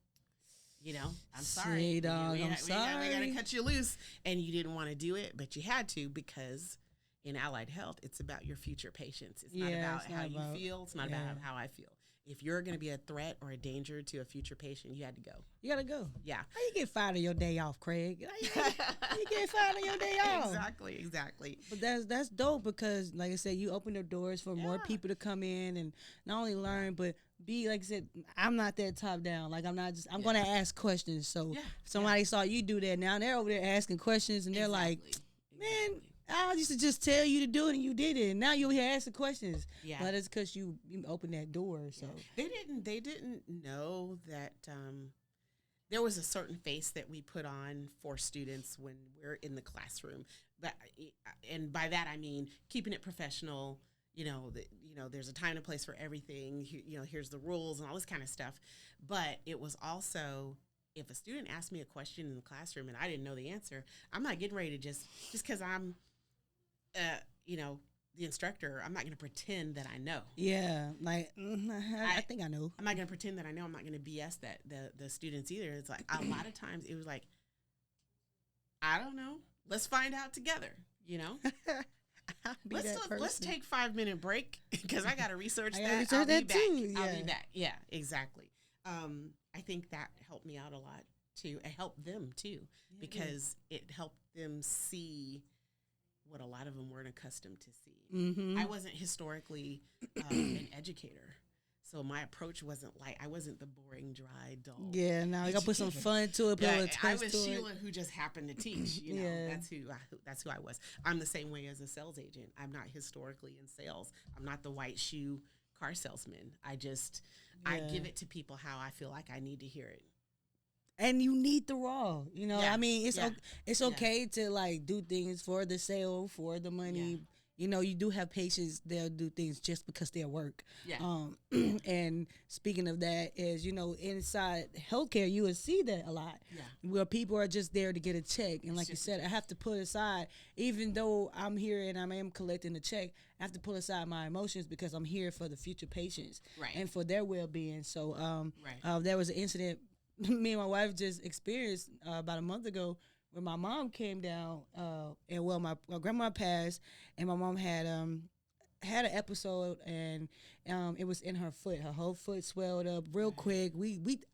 I'm sorry. I'm sorry. We got to cut you loose. And you didn't want to do it, but you had to, because in allied health, it's about your future patients. It's not about how you feel. It's not about how I feel. If you're going to be a threat or a danger to a future patient, you had to go. You got to go. Yeah. How you get fired on your day off, Craig? How you get fired on your day off? Exactly. But that's dope, because, like I said, you open the doors for more people to come in and not only learn, but be, like I said, I'm not that top down. Like, I'm going to ask questions. So if somebody saw you do that, now they're over there asking questions, and they're like, man, I used to just tell you to do it and you did it, and now you're here asking questions. Yeah, but it's because you opened that door. So they didn't know that there was a certain face that we put on for students when we're in the classroom. But and by that I mean keeping it professional. There's a time and a place for everything. Here's the rules and all this kind of stuff. But it was also, if a student asked me a question in the classroom and I didn't know the answer, I'm not getting ready to just because I'm the instructor, I'm not going to pretend that I know. Yeah, like I think I know. I'm not going to pretend that I know. I'm not going to BS that the students either. It's like a lot of times it was like, I don't know. Let's find out together. Let's take 5-minute break because I got to research that. I'll be back. Too. Yeah. I'll be back. Yeah, exactly. I think that helped me out a lot too. It helped them too, because it helped them see what a lot of them weren't accustomed to see. I wasn't historically an educator, so my approach wasn't I wasn't the boring, dry, dull. Yeah, now you got to put some fun to it. I was Sheila who just happened to teach. That's who I was. I'm the same way as a sales agent. I'm not historically in sales. I'm not the white shoe car salesman. I give it to people how I feel like I need to hear it. And you need the raw, I mean, it's okay to do things for the sale, for the money. You do have patients, they'll do things just because they're work. And speaking of that is, inside healthcare, you will see that a lot where people are just there to get a check. And like you said, I have to put aside, even though I'm here and I am collecting the check, I have to put aside my emotions because I'm here for the future patients and for their well-being. So there was an incident me and my wife just experienced about a month ago when my mom came down. And well, my grandma passed, and my mom had an episode, and it was in her foot. Her whole foot swelled up real quick.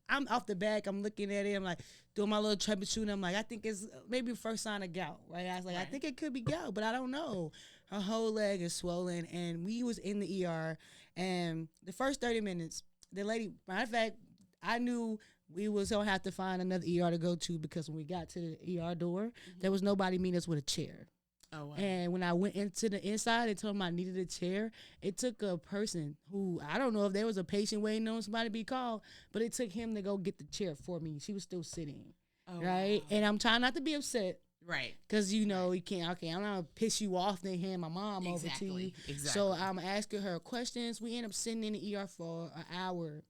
I'm off the back. I'm looking at it. I'm like doing my little troubleshooting. I'm like, I think it's maybe the first sign of gout, right? I was like, I think it could be gout, but I don't know. Her whole leg is swollen, and we was in the ER, and the first 30 minutes, the lady, matter of fact, I knew we was gonna have to find another ER to go to, because when we got to the ER door, there was nobody meeting us with a chair. Oh, wow. And when I went into the inside and told them I needed a chair, it took a person who, I don't know if there was a patient waiting on somebody to be called, but it took him to go get the chair for me. She was still sitting, right? Wow. And I'm trying not to be upset. Right. Because, you know, you can't, okay, I'm not going to piss you off and hand my mom over to you. Exactly. So I'm asking her questions. We end up sitting in the ER for an hour,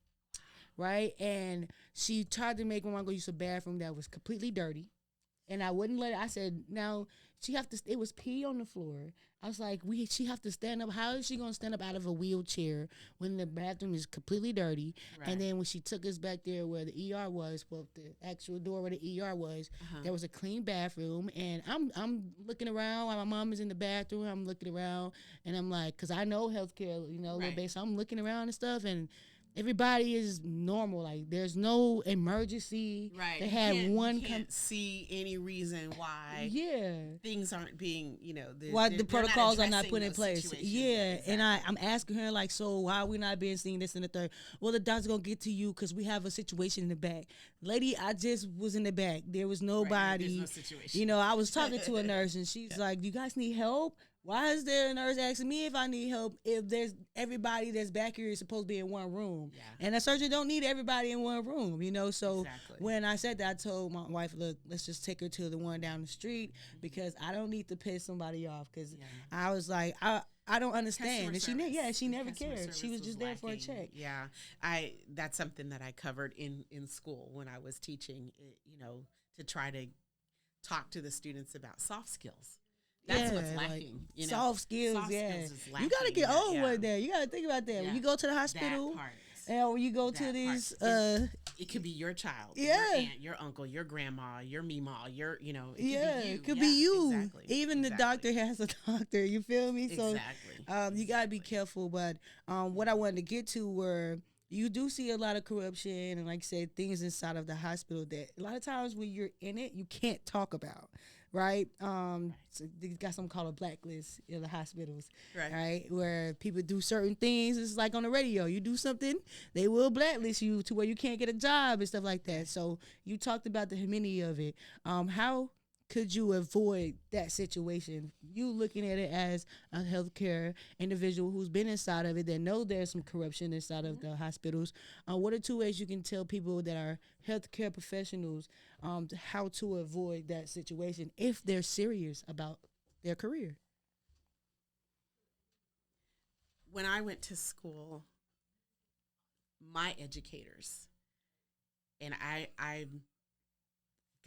right? And she tried to make my mom go use a bathroom that was completely dirty. And I wouldn't let her. I said, now, she have to, it was pee on the floor. I was like, she have to stand up. How is she going to stand up out of a wheelchair when the bathroom is completely dirty? Right. And then when she took us back there where the ER was, well, the actual door where the ER was, there was a clean bathroom. And I'm looking around while my mom is in the bathroom. I'm looking around, and I'm like, because I know healthcare, you know, a little bit. So I'm looking around and stuff, and everybody is normal. Like, there's no emergency. Right. They had you can't see any reason why things aren't being, you know, why the protocols are not put in place. Situations. Yeah. Exactly. And I'm asking her, like, so why are we not being seen, this and the third? Well, the doctor's going to get to you because we have a situation in the back. Lady, I just was in the back. There was nobody. There's no situation. You know, I was talking to a nurse, and she's like, you guys need help? Why is there a nurse asking me if I need help if there's everybody that's back here is supposed to be in one room? Yeah. And a surgeon don't need everybody in one room, you know? So when I said that, I told my wife, look, let's just take her to the one down the street because I don't need to piss somebody off, because I was like, I don't understand. And she never cared. She was just there for a check. Yeah. That's something that I covered in school when I was teaching, you know, to try to talk to the students about soft skills. That's what's lacking. Like, you know? Soft skills, Soft skills is lacking. You got to get old one day. You got to think about that. Yeah. When you go to the hospital, that part. And when you go to these, it could be your child, yeah, your aunt, your uncle, your grandma, your meemaw, your, you know, it could be you. Exactly. Even the doctor has a doctor. You feel me? So, you gotta be careful. But what I wanted to get to were, you do see a lot of corruption and, like I said, things inside of the hospital that a lot of times when you're in it, you can't talk about. Right? So they got something called a blacklist in the hospitals, right? Where people do certain things. It's like on the radio. You do something, they will blacklist you to where you can't get a job and stuff like that. So you talked about the humidity of it. How could you avoid that situation? You looking at it as a healthcare individual who's been inside of it, that know there's some corruption inside of the hospitals. What are two ways you can tell people that are healthcare professionals how to avoid that situation if they're serious about their career? When I went to school, my educators, and I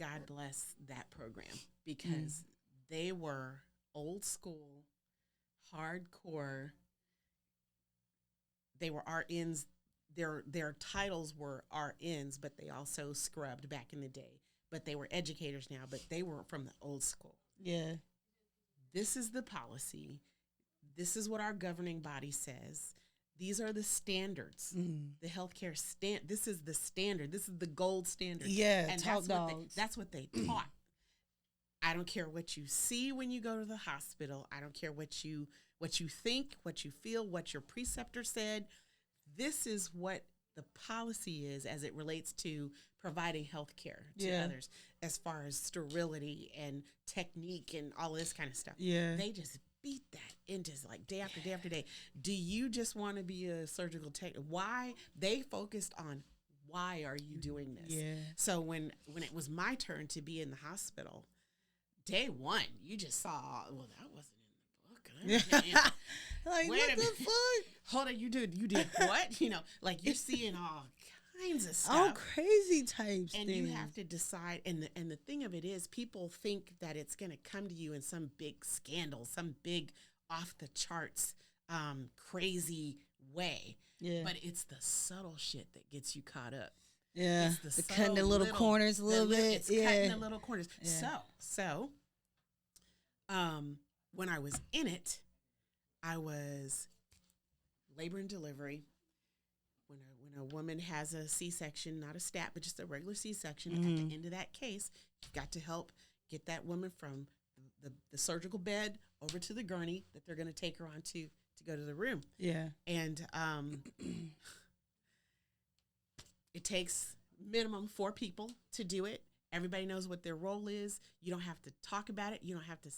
God bless that program, because they were old school, hardcore. They were RNs. Their titles were RNs, but they also scrubbed back in the day. But they were educators now, but they were from the old school. Yeah. This is the policy. This is what our governing body says. These are the standards. The healthcare this is the standard. This is the gold standard. Yeah, and that's what they taught. I don't care what you see when you go to the hospital. I don't care what you think, what you feel, what your preceptor said. This is what the policy is as it relates to providing health care to others, as far as sterility and technique and all this kind of stuff. Yeah. They just beat that into like day after day after day. Do you just want to be a surgical tech? Why? They focused on why are you doing this? Yeah. So when it was my turn to be in the hospital, day one, you just saw, well, that wasn't in the book. Like, what the fuck? Hold on, you did what? You know, like you're seeing all kinds of stuff. All crazy types. And you have to decide. And the thing of it is, people think that it's going to come to you in some big scandal, some big off the charts, crazy way. Yeah. But it's the subtle shit that gets you caught up. Yeah, It's the cutting the little corners a little bit. It's cutting the little corners. Yeah. So, when I was in it, I was labor and delivery. When a woman has a C-section, not a stat, but just a regular C-section, at the end of that case, you've got to help get that woman from the surgical bed over to the gurney that they're going to take her on to go to the room. Yeah. And it takes minimum 4 people to do it. Everybody knows what their role is. You don't have to talk about it. You don't have to.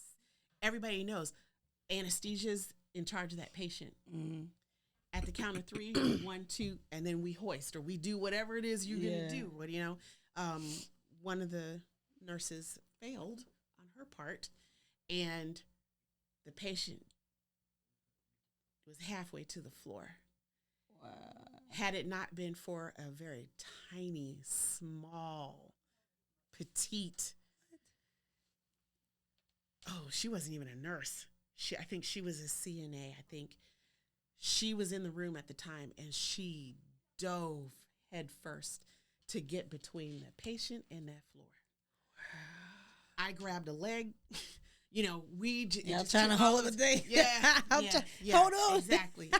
Everybody knows. Anesthesia's in charge of that patient. At the count of 3, 1, 2, and then we hoist or we do whatever it is you're going to do. What one of the nurses failed on her part, and the patient was halfway to the floor. Wow. Had it not been for a very tiny, small, petite, she wasn't even a nurse. I think she was a CNA. I think she was in the room at the time, and she dove head first to get between the patient and that floor. Wow. I grabbed a leg. I'm trying to hold the thing. Hold on. Exactly.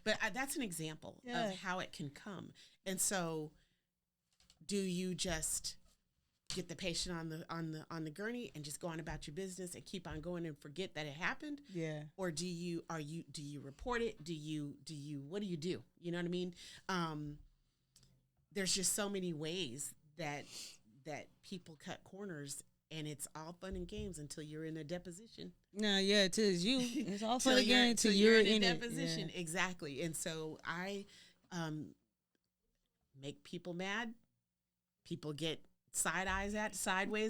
But that's an example of how it can come. And so, do you just get the patient on the gurney and just go on about your business and keep on going and forget that it happened? Yeah. Or do you report it? What do you do? You know what I mean? There's just so many ways that people cut corners, and it's all fun and games until you're in a deposition. No, yeah, it is you. It's all fun and games until you're in a deposition. Yeah. Exactly. And so I make people mad. People get sideways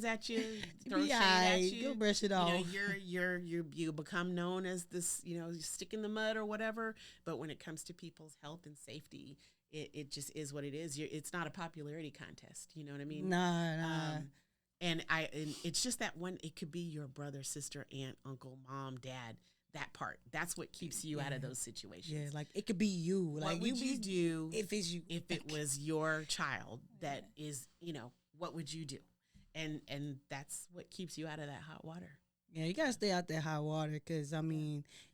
at you, throw shade at you. Go brush it off. You become known as this, stick in the mud or whatever. But when it comes to people's health and safety, it just is what it is. It's not a popularity contest. You know what I mean? Nah. And it's just that one. It could be your brother, sister, aunt, uncle, mom, dad. That part. That's what keeps you out of those situations. Yeah, like it could be you. What like would you do if it's you? If it was your child that is, what would you do? And that's what keeps you out of that hot water. Yeah, you gotta stay out that hot water, because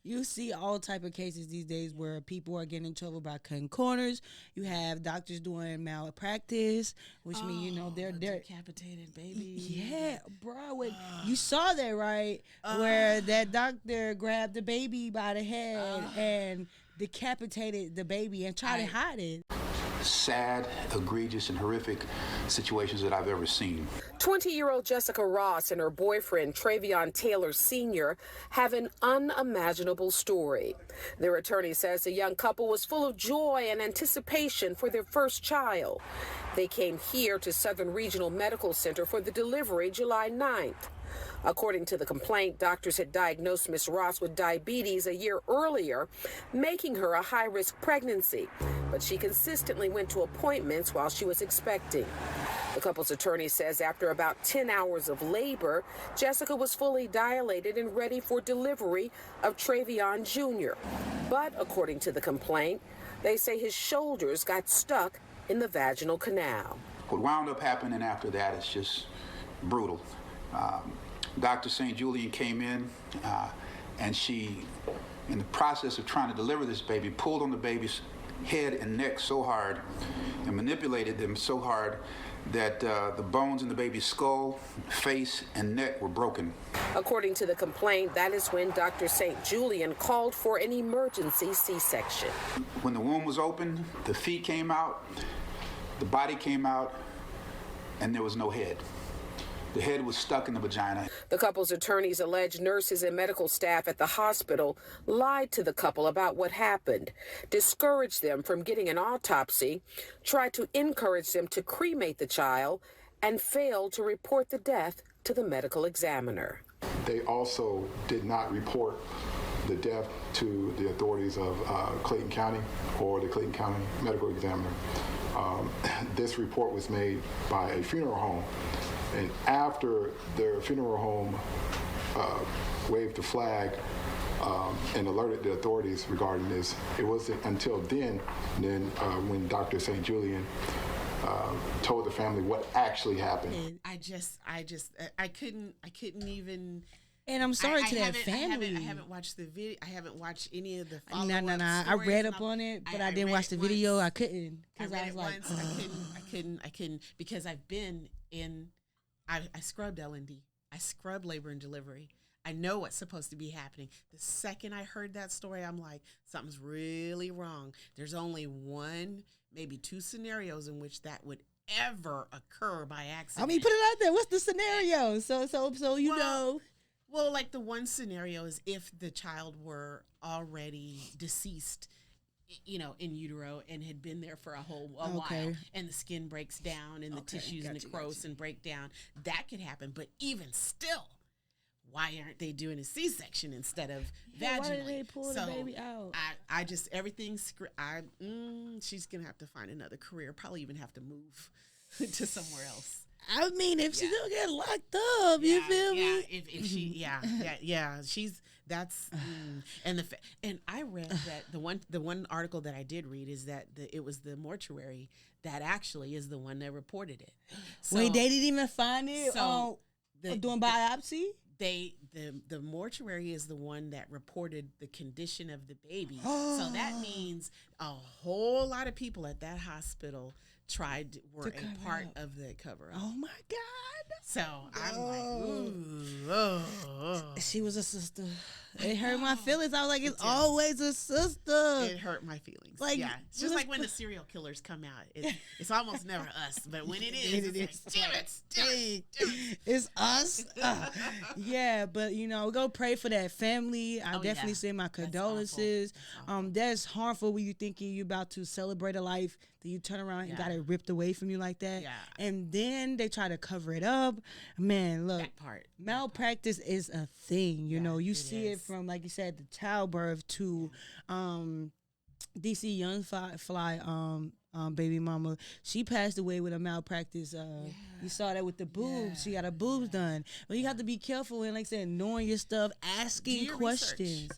you see all type of cases these days where people are getting in trouble by cutting corners. You have doctors doing malpractice, which means they're decapitated baby. Yeah, bro, you saw that, right? Where that doctor grabbed the baby by the head and decapitated the baby and tried to hide it. Sad, egregious, and horrific situations that I've ever seen. 20-year-old Jessica Ross and her boyfriend, Travion Taylor Sr., have an unimaginable story. Their attorney says the young couple was full of joy and anticipation for their first child. They came here to Southern Regional Medical Center for the delivery July 9th. According to the complaint, doctors had diagnosed Ms. Ross with diabetes a year earlier, making her a high-risk pregnancy. But she consistently went to appointments while she was expecting. The couple's attorney says after about 10 hours of labor, Jessica was fully dilated and ready for delivery of Travion Jr. But according to the complaint, they say his shoulders got stuck in the vaginal canal. What wound up happening after that is just brutal. Dr. St. Julian came in, and she, in the process of trying to deliver this baby, pulled on the baby's head and neck so hard and manipulated them so hard that the bones in the baby's skull, face, and neck were broken. According to the complaint, that is when Dr. St. Julian called for an emergency C-section. When the womb was open, the feet came out, the body came out, and there was no head. The head was stuck in the vagina. The couple's attorneys allege nurses and medical staff at the hospital lied to the couple about what happened, discouraged them from getting an autopsy, tried to encourage them to cremate the child, and failed to report the death to the medical examiner. They also did not report the death to the authorities of Clayton County or the Clayton County medical examiner. This report was made by a funeral home. And after their funeral home waved the flag and alerted the authorities regarding this, it wasn't until then when Dr. St. Julian told the family what actually happened. And I couldn't even. And I'm sorry to that family. I haven't watched the video. I haven't watched any of the No. follow-up I stories, read and up on it, but I read didn't watch the video. once. I couldn't I because read I was it like, once. I couldn't because I've been in. I scrubbed L&D. I scrubbed labor and delivery. I know what's supposed to be happening. The second I heard that story, I'm like, something's really wrong. There's only one, maybe two scenarios in which that would ever occur by accident. I mean, put it out there. What's the scenario? So you know. Well, like the one scenario is if the child were already deceased, in utero and had been there for a while, and the skin breaks down and the tissues necrose and break down, that could happen. But even still, why aren't they doing a C-section instead of vaginally? Why did they pull the baby out? I just, everything's, she's going to have to find another career, probably even have to move to somewhere else. I mean, if she don't get locked up, you feel me? If she, she's, that's, and I read that the one article that I did read is that it was the mortuary that actually is the one that reported it. So, wait, they didn't even find it doing biopsy? The mortuary is the one that reported the condition of the baby. So that means a whole lot of people at that hospital were a part of the cover-up. Oh my God. So I'm like, she was a sister. It hurt my feelings. I was like, it's always a sister. It hurt my feelings. Like, it's just like when the serial killers come out. It's almost never us, but when it is, it's like, damn it. It's us. Yeah, but go pray for that family. I definitely send my condolences. That's harmful when you're thinking you're about to celebrate a life, then you turn around and got it ripped away from you like that. Yeah. And then they try to cover it up. Man, look, that part. Malpractice is a thing. You see it from, like you said, the childbirth to DC Young Fly baby mama. She passed away with a malpractice. You saw that with the boobs. She got her boobs done. But you have to be careful and, like I said, knowing your stuff, asking questions.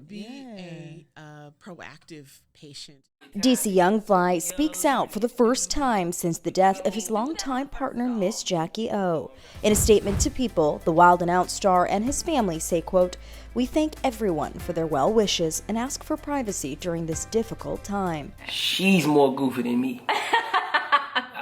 Be a proactive patient. DC Youngfly speaks out for the first time since the death of his longtime partner, Miss Jackie O. In a statement to People, the Wild and Out star and his family say, quote, "We thank everyone for their well wishes and ask for privacy during this difficult time." She's more goofy than me.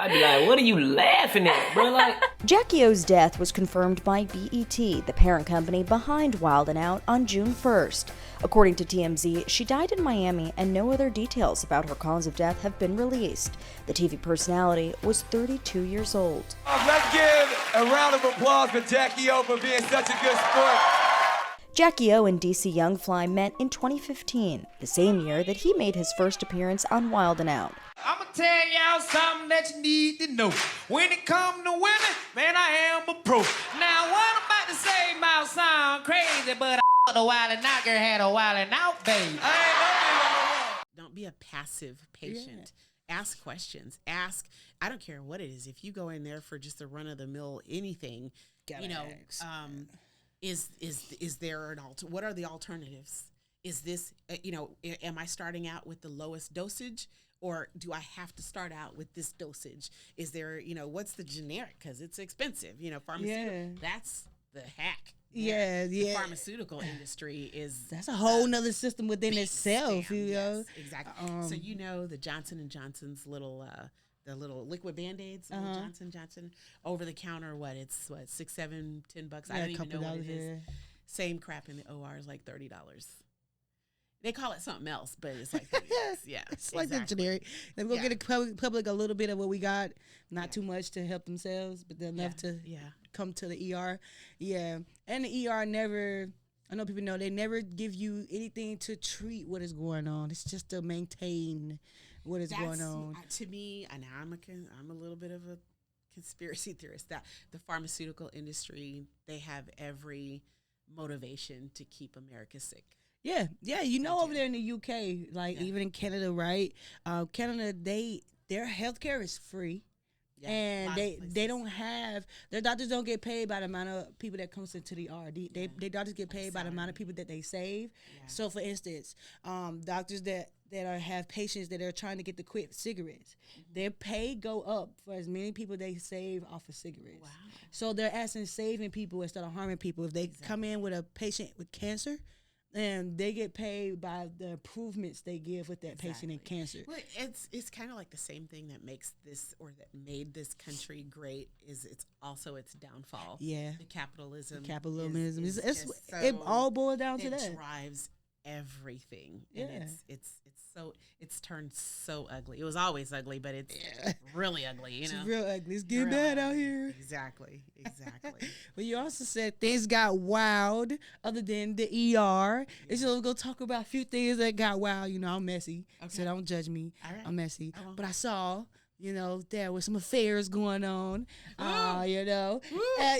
I'd be like, what are you laughing at, bro? Like, Jackie O's death was confirmed by BET, the parent company behind Wild and Out, on June 1st. According to TMZ, she died in Miami and no other details about her cause of death have been released. The TV personality was 32 years old. Let's give a round of applause for Jackie O for being such a good sport. Jackie O and DC Youngfly met in 2015, the same year that he made his first appearance on Wild and Out. I'ma tell y'all something that you need to know. When it comes to women, man, I am a pro. Now, what I'm about to say might sound crazy, but the Wild and Out girl had a Wild and Out baby. Don't be a passive patient. Yeah. Ask questions. I don't care what it is. If you go in there for just a run-of-the-mill anything, is there an what are the alternatives? Is this, am I starting out with the lowest dosage? Or do I have to start out with this dosage? Is there, what's the generic? Because it's expensive. Pharmaceutical, that's the hack. The pharmaceutical industry that's a whole nother system within itself. Yes, exactly. So the Johnson & Johnson's little the little liquid Band-Aids, Johnson over the counter. It's $6, $7, $10. I don't even know what it is. Same crap in the OR is like $30. They call it something else, but it's like $30. Yeah, it's like the generic. They're gonna get the public a little bit of what we got, not too much to help themselves, but enough to come to the ER. Yeah, and the ER never. I know people know they never give you anything to treat what is going on. It's just to maintain what is going on. To me, and I'm a little bit of a conspiracy theorist. That the pharmaceutical industry, they have every motivation to keep America sick. Yeah, over there in the UK, even in Canada, right? Canada, their healthcare is free. Yeah, and they don't have, their doctors don't get paid by the amount of people that comes into the ER. Their doctors get paid by the amount of people that they save. Yeah. So, for instance, doctors that have patients that are trying to get to quit cigarettes. Their pay go up for as many people they save off of cigarettes. Wow. So they're actually saving people instead of harming people. If they come in with a patient with cancer, and they get paid by the improvements they give with that patient in cancer. Well, it's kind of like the same thing that makes this, or that made this country great, is it's also its downfall. Yeah. The capitalism. It all boils down to that. It drives everything. Yeah. And it's turned so ugly. It was always ugly, but it's really ugly, you know. It's real ugly. It's getting bad out here. Exactly. But you also said things got wild other than the ER. Yeah. And so we'll talk about a few things that got wild. You know, I'm messy, so don't judge me. All right. I'm messy. But I saw, you know, there was some affairs going on. You know.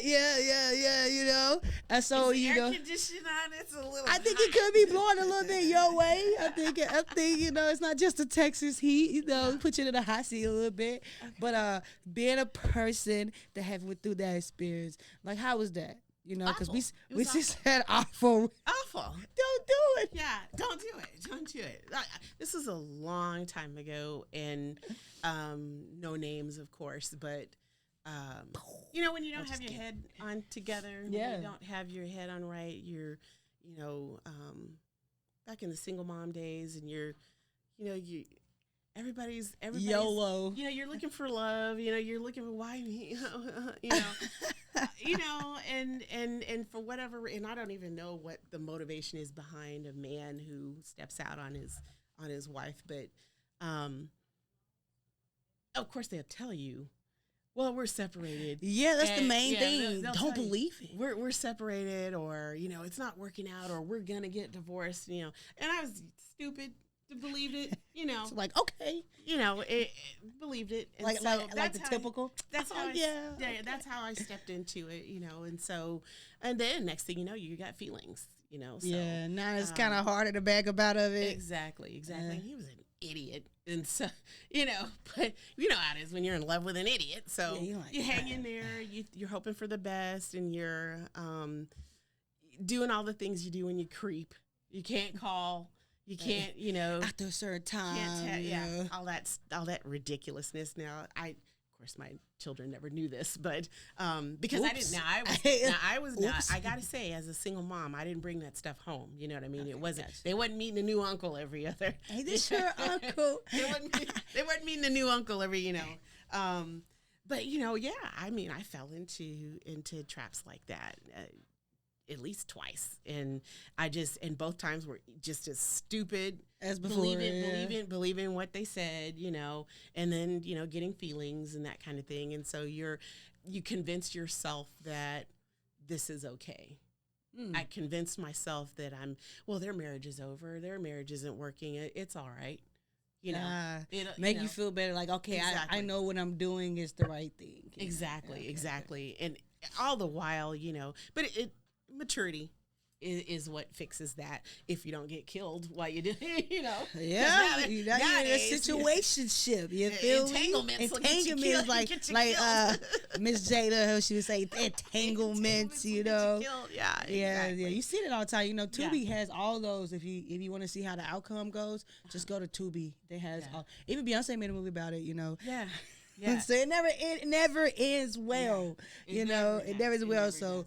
You know. And so, is the you air know. conditioning on? It's a little I think it could be blowing a little bit your way. I think, you know, it's not just the Texas heat, you know, put you in the hot seat a little bit. Okay. But being a person that have went through that experience, like, how was that? You know, because we just said awful. Awful. Don't do it. Yeah, don't do it. Don't do it. This was a long time ago, and no names, of course, but you know, when you don't have your head on together, when you don't have your head on right, you're, you know, back in the single mom days, and everybody's YOLO. You know, you're looking for love. You know, you're looking for why me. You know, and for whatever, and I don't even know what the motivation is behind a man who steps out on his wife, but of course they'll tell you, well, we're separated. Yeah, that's the main thing. They'll don't believe it. We're separated, or, you know, it's not working out, or we're gonna get divorced. You know, and I was stupid to believe it. You know, it's like, okay, you know, believed it. And like the how typical. That's how that's how I stepped into it. You know, and then next thing you know, you got feelings. You know, so, now it's kind of harder to back up out of it. Exactly. He was an idiot, and so, you know, but you know how it is when you're in love with an idiot. So you hang in there, you're hoping for the best, and you're doing all the things you do when you creep. You can't call. You can't, you know, after a certain time. All that ridiculousness. Now, of course, my children never knew this, but because I didn't. I gotta say, as a single mom, I didn't bring that stuff home. You know what I mean? It wasn't. They wasn't meeting a new uncle every other. Hey, this your uncle. They wasn't meeting a new uncle every. You know, but you know, I mean, I fell into traps like that. At least twice, and both times were just as stupid as before. Believing what they said, you know, and then, you know, getting feelings and that kind of thing, and so you convince yourself that this is okay. I convinced myself that their marriage is over, their marriage isn't working, it's all right. You know, make you feel better. Like, okay, exactly. I know what I'm doing is the right thing. Exactly. And all the while, you know, but maturity is what fixes that. If you don't get killed while you do, you know. Yeah, you're in a situationship. You feel entanglements, like Miss Jada, how she would say entanglements. You know. Yeah. You see it all the time. You know, Tubi has all those. If you want to see how the outcome goes, just go to Tubi. They has all. Even Beyonce made a movie about it. You know. Yeah. So it never ends well. Yeah. It never ends well. So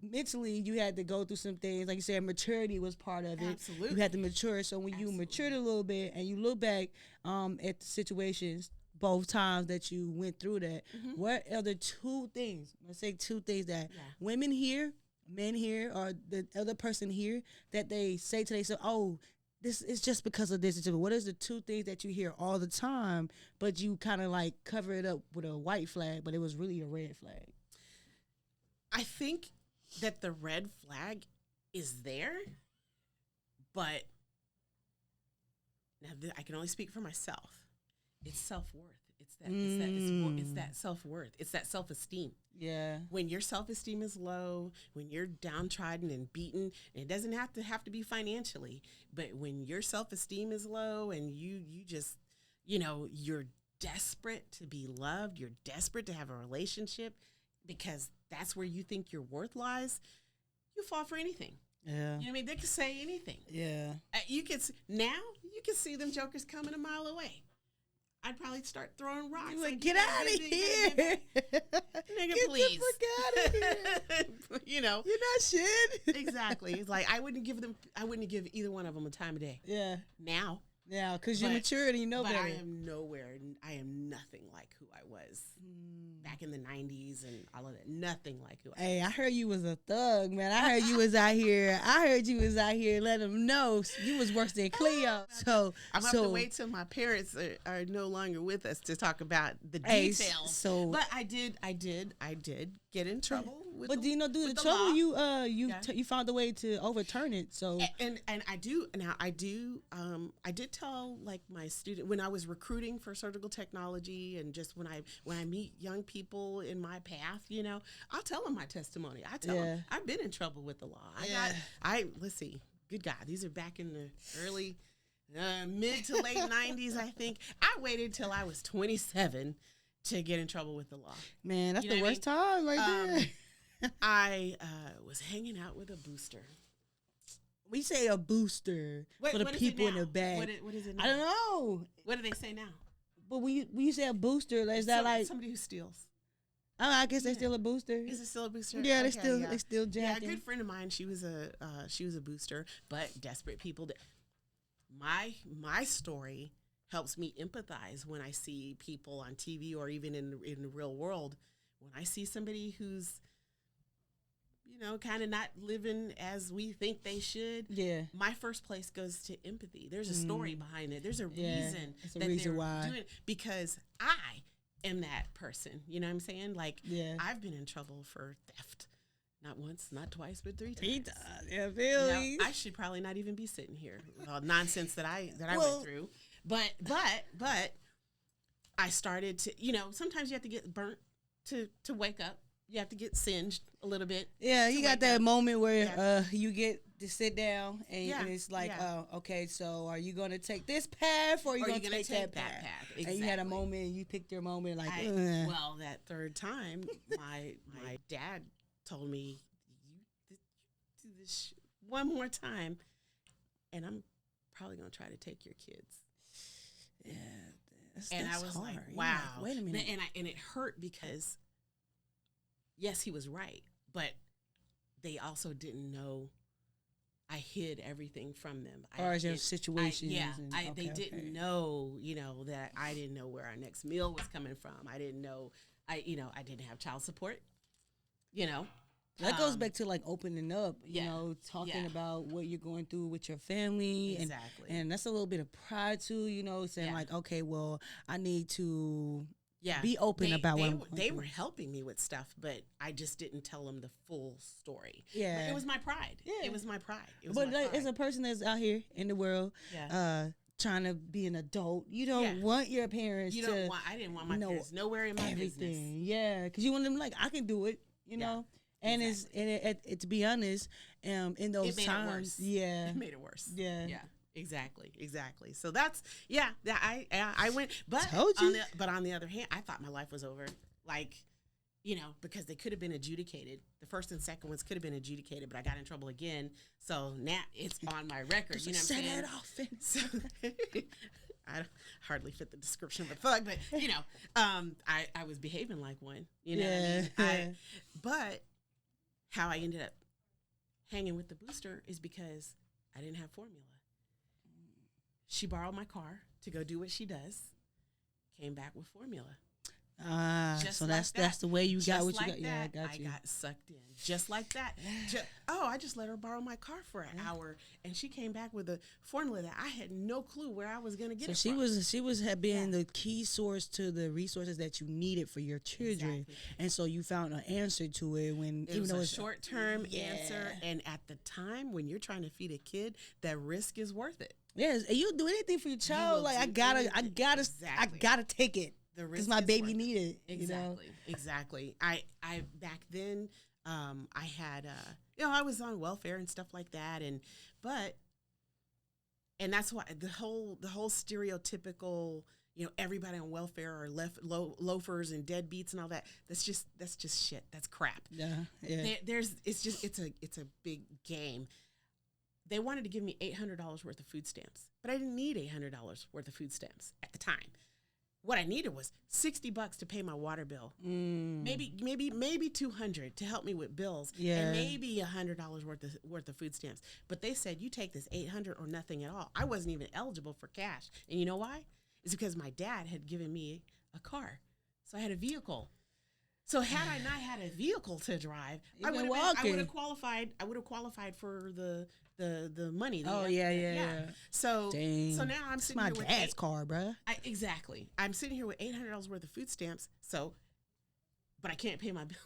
mentally, you had to go through some things. Like you said, maturity was part of it. Absolutely. You had to mature. So when you matured a little bit and you look back at the situations both times that you went through that, what are the two things? Let's say two things that women hear, men hear, or the other person hear that they say to themselves, oh, this is just because of this. What is the two things that you hear all the time, but you kind of like cover it up with a white flag, but it was really a red flag? I think that the red flag is there, but now I can only speak for myself. It's self-worth. It's that self-worth. It's that self-esteem. Yeah. When your self-esteem is low, when you're downtrodden and beaten, and it doesn't have to be financially, but when your self-esteem is low and you just, you know, you're desperate to be loved, you're desperate to have a relationship because that's where you think your worth lies, you fall for anything. Yeah. You know what I mean? They could say anything. Yeah. You could see them jokers coming a mile away. I'd probably start throwing rocks. Like, get out of here. Nigga, please. Get the fuck out of here. You know. You're not shit. Exactly. It's like I wouldn't give either one of them a time of day. Yeah. Now. Yeah, because you're mature and you know better. But I am nowhere. I am nothing like who I was back in the 90s and all of that. Nothing like who I was. Hey, I heard you was a thug, man. I heard you was out here. Let them know you was worse than Cleo. So I'm going to have to wait till my parents are no longer with us to talk about the details. But I did get in trouble. But do you know, due to trouble, you found a way to overturn it. So and I do now. I did tell like my student when I was recruiting for surgical technology, and just when I meet young people in my path, you know, I'll tell them my testimony. I tell them I've been in trouble with the law. Let's see, good God, these are back in the early mid to late 90s. I think I waited till I was 27 to get in trouble with the law. Man, that's the worst time right there. I was hanging out with a booster. We say a booster for the people in the back. What is it now? I don't know. What do they say now? But when you say a booster, is that like somebody who steals? Oh, I guess they're still a booster. Is it still a booster? Yeah, they still jacking. Yeah, a good friend of mine. She was a booster, but desperate people. My story helps me empathize when I see people on TV or even in the real world. When I see somebody who's kind of not living as we think they should. Yeah. My first place goes to empathy. There's a story behind it. There's a reason that they're doing it, because I am that person. You know what I'm saying? Like, I've been in trouble for theft. Not once, not twice, but 3 times. Yeah, really. I should probably not even be sitting here. Nonsense that I went through. But I started to, sometimes you have to get burnt to wake up. You have to get singed a little bit. Yeah, you got that moment where you get to sit down and it's like, oh, okay, so are you going to take this path or are you going to take that path? Exactly. And you had a moment, you picked your moment like, well, that third time, my dad told me, you do this one more time and I'm probably going to try to take your kids. Yeah. That's I was hard. Like, wow. Like, wait a minute. And it hurt because yes, he was right, but they also didn't know I hid everything from them. As far as your situations. They didn't know, that I didn't know where our next meal was coming from. I didn't know, I didn't have child support, That goes back to like opening up, talking about what you're going through with your family. Exactly. And that's a little bit of pride too, saying like, okay, well, I need to be open about what I'm going They through. were helping me with stuff, but I just didn't tell them the full story. Yeah. But it was my pride. Yeah. It was my pride. As a person that's out here in the world, trying to be an adult, you don't want your parents I didn't want my parents nowhere in my business. Yeah, because you want them like, I can do it, know? And exactly. To be honest, in those times, it made it worse. Yeah. Exactly. So that's I went, but told you. On the other hand, I thought my life was over. Like, because they could have been adjudicated. The first and second ones could have been adjudicated, but I got in trouble again. So now it's on my record. You know what I'm saying? Set offense. I hardly fit the description of a thug, but I was behaving like one. You know what I mean? But how I ended up hanging with the booster is because I didn't have formula. She borrowed my car to go do what she does. Came back with formula. So that's the way you got what you got. Yeah, I got you. I got sucked in just like that. I just let her borrow my car for an hour, and she came back with a formula that I had no clue where I was going to get it from. She was been the key source to the resources that you needed for your children, and so you found an answer to it when it was a short-term answer. And at the time when you're trying to feed a kid, that risk is worth it. Yes, and you'll do anything for your child. Like I gotta take it. Because my baby needed it. Exactly. I back then, I had, I was on welfare and stuff like that, and that's why the whole stereotypical, everybody on welfare are loafers and deadbeats and all that. That's just shit. That's crap. Yeah. It's a big game. they wanted to give me $800 worth of food stamps, but I didn't need $800 worth of food stamps at the time. What I needed was $60 to pay my water bill, maybe 200 to help me with bills, and maybe $100 worth of food stamps. But they said, you take this 800 or nothing at all. I wasn't even eligible for cash, and you know why? It's because my dad had given me a car, so I had a vehicle. So had I not had a vehicle to drive, I would have qualified. I would have qualified for the money. So now I'm sitting here with my dad's car, bruh. Exactly. I'm sitting here with $800 worth of food stamps. So, but I can't pay my bill.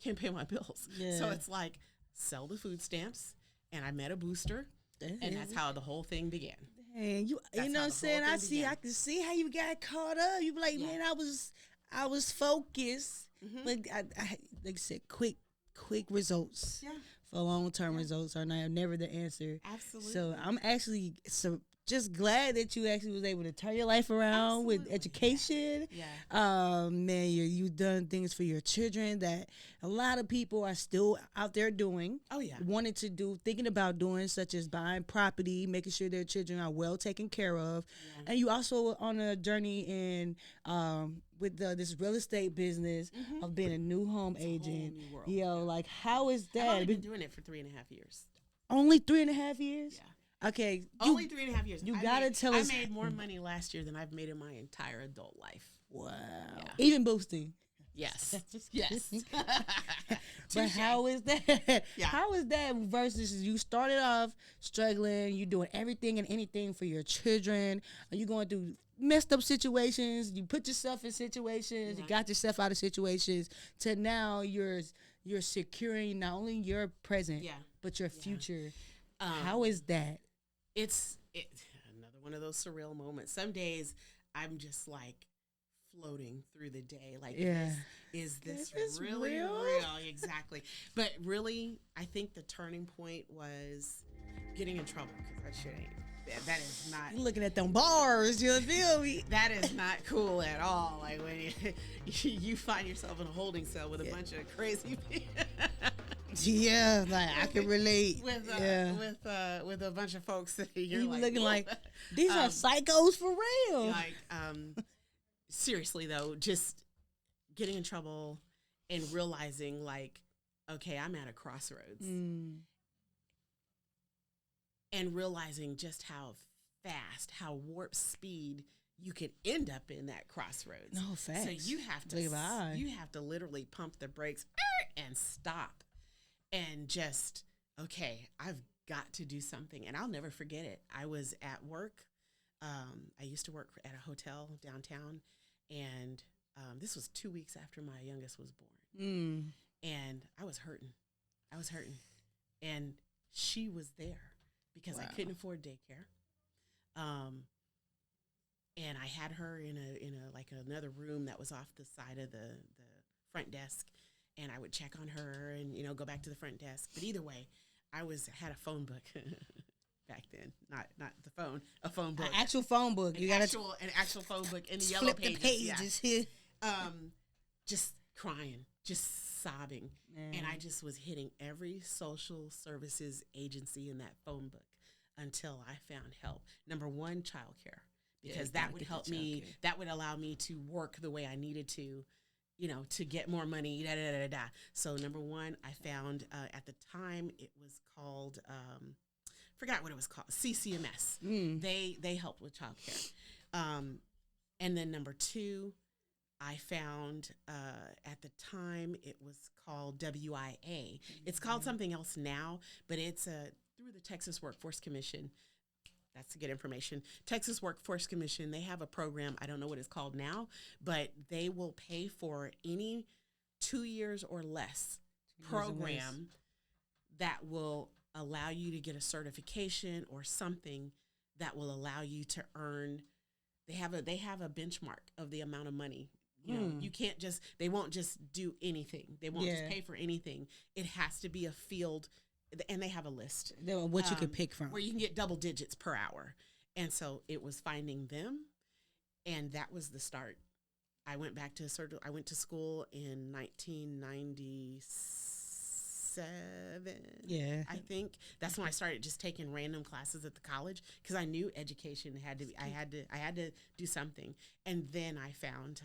Can't pay my bills. Yeah. So it's like sell the food stamps, and I met a booster, and that's how the whole thing began. And you know what I'm saying? I can see how you got caught up. You be like, man, I was focused. But I like I said, quick results for long-term results are never the answer. Absolutely. So I'm actually just glad that you actually was able to turn your life around with education. Man, you've done things for your children that a lot of people are still out there doing. Wanted to do, thinking about doing, such as buying property, making sure their children are well taken care of. And you also on a journey in with this real estate business of being a new home agent. Like how is that? I've only been doing it for 3.5 years. Only 3.5 years? Yeah. Okay. Only 3.5 years. You gotta tell us. I made more money last year than I've made in my entire adult life. Wow. Yeah. Even boosting. Yes. Yes. But how is that? How is that versus you started off struggling, you doing everything and anything for your children? Are you going through messed up situations? You put yourself in situations, you got yourself out of situations, to now you're securing not only your present but your future. How is that? It's another one of those surreal moments. Some days I'm just like floating through the day, like, is this really real? Exactly. But really, I think the turning point was getting in trouble, because that shit ain't. That is not. You're looking at them bars, you feel me? That is not cool at all. Like when you find yourself in a holding cell with a bunch of crazy people. Like I can relate with a bunch of folks that you're you like looking like these are psychos for real. Like seriously though, just getting in trouble and realizing like, okay, I'm at a crossroads. And realizing just how fast, how warp speed you could end up in that crossroads. No, facts. So you have to literally pump the brakes and stop and just, okay, I've got to do something. And I'll never forget it. I was at work. I used to work at a hotel downtown, and this was 2 weeks after my youngest was born. And I was hurting. And she was there because I couldn't afford daycare. And I had her in a like another room that was off the side of the front desk, and I would check on her and go back to the front desk. But either way, I had a phone book back then, not the phone, a phone book, an actual phone book. An actual phone book in the yellow pages. Flip the pages here. Just crying, just sobbing, and I just was hitting every social services agency in that phone book until I found help. Number one, childcare, because that would help me. That would allow me to work the way I needed to, to get more money. So number one, I found at the time it was called forgot what it was called, CCMS. They helped with childcare, and then number two, I found at the time it was called WIA. It's called something else now, but it's through the Texas Workforce Commission. That's to get information. Texas Workforce Commission, they have a program. I don't know what it's called now, but they will pay for any 2 years or less program that will allow you to get a certification or something that will allow you to earn. They have a benchmark of the amount of money. You can't they won't just do anything. They won't just pay for anything. It has to be a field, and they have a list. What you can pick from. Where you can get double digits per hour. And so it was finding them, and that was the start. I went to school in 1996, 7. I think that's when I started just taking random classes at the college because I knew education had to be. I had to do something, and then I found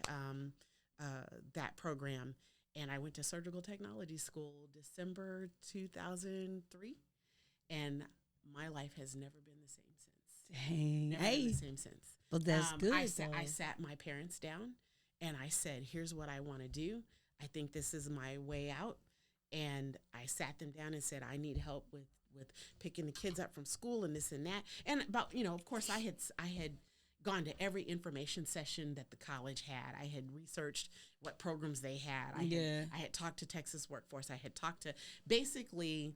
that program, and I went to surgical technology school December 2003, and my life has never been the same since. Dang. Never been the same since. But that's good. I sat my parents down, and I said, "Here's what I want to do. I think this is my way out." And I sat them down and said, "I need help with picking the kids up from school and this and that." And about, of course, I had gone to every information session that the college had. I had researched what programs they had. I had talked to Texas Workforce. I had talked to basically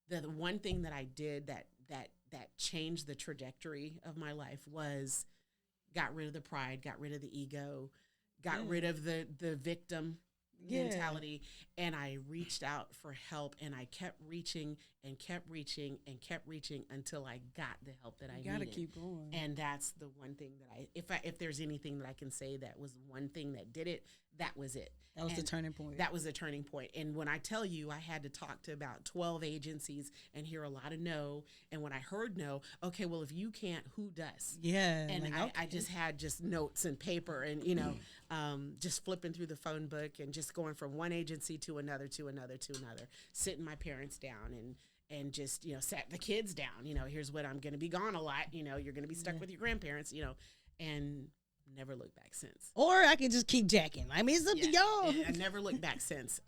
the one thing that I did that changed the trajectory of my life was got rid of the pride, got rid of the ego, got rid of the victim mentality, and I reached out for help, and I kept reaching and kept reaching and kept reaching until I got the help that I needed. Gotta keep going. And that's the one thing that if there's anything that I can say that was one thing that did it, that was it. That was the turning point. That was the turning point. And when I tell you I had to talk to about 12 agencies and hear a lot of no, and when I heard no, okay, well, if you can't, who does? Yeah. And like, I just had just notes and paper and, just flipping through the phone book and just going from one agency to another, sitting my parents down and just, sat the kids down, here's what I'm going to be gone a lot, you're going to be stuck with your grandparents, and never looked back since. Or I can just keep jacking. I mean, it's up to y'all. I never looked back since.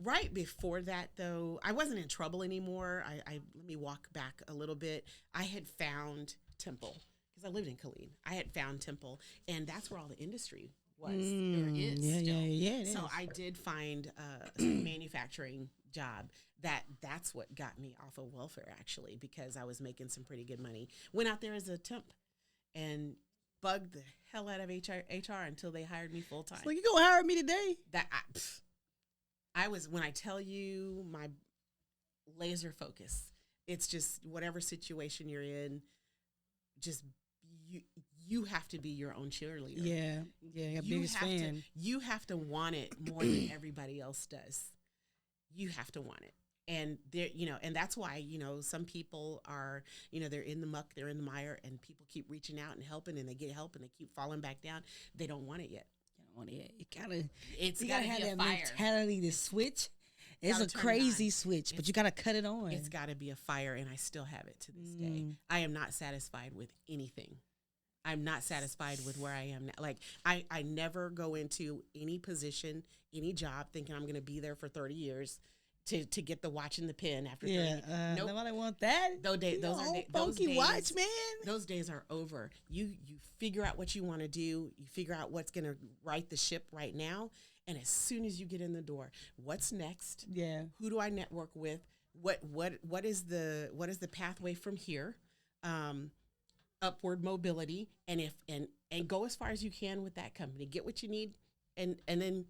Right before that, though, I wasn't in trouble anymore. Let me walk back a little bit. I had found Temple because I lived in Killeen. I had found Temple, and that's where all the industry was. Or is still. So I did find a manufacturing job. That's what got me off of welfare, actually, because I was making some pretty good money. Went out there as a temp and bugged the hell out of HR until they hired me full time. So you gonna hire me today? I was, when I tell you, my laser focus. It's just whatever situation you're in, just you have to be your own cheerleader. Yeah, biggest fan. You have to want it more than everybody else does. You have to want it. And there, and that's why, some people are, they're in the muck, they're in the mire, and people keep reaching out and helping, and they get help, and they keep falling back down. They don't want it yet. You don't want it. You gotta have be a that fire. mentality to switch. It's a crazy switch, but you gotta cut it on. It's gotta be a fire, and I still have it to this day. I am not satisfied with anything. I'm not satisfied with where I am now. Like, I never go into any position, any job, thinking I'm gonna be there for 30 years. To get the watch and the pen after 30. Nobody want that. Those funky watch, man. Those days are over. You figure out what you want to do. You figure out what's going to right the ship right now. And as soon as you get in the door, what's next? Yeah. Who do I network with? What is the pathway from here? Upward mobility, and go as far as you can with that company. Get what you need, and then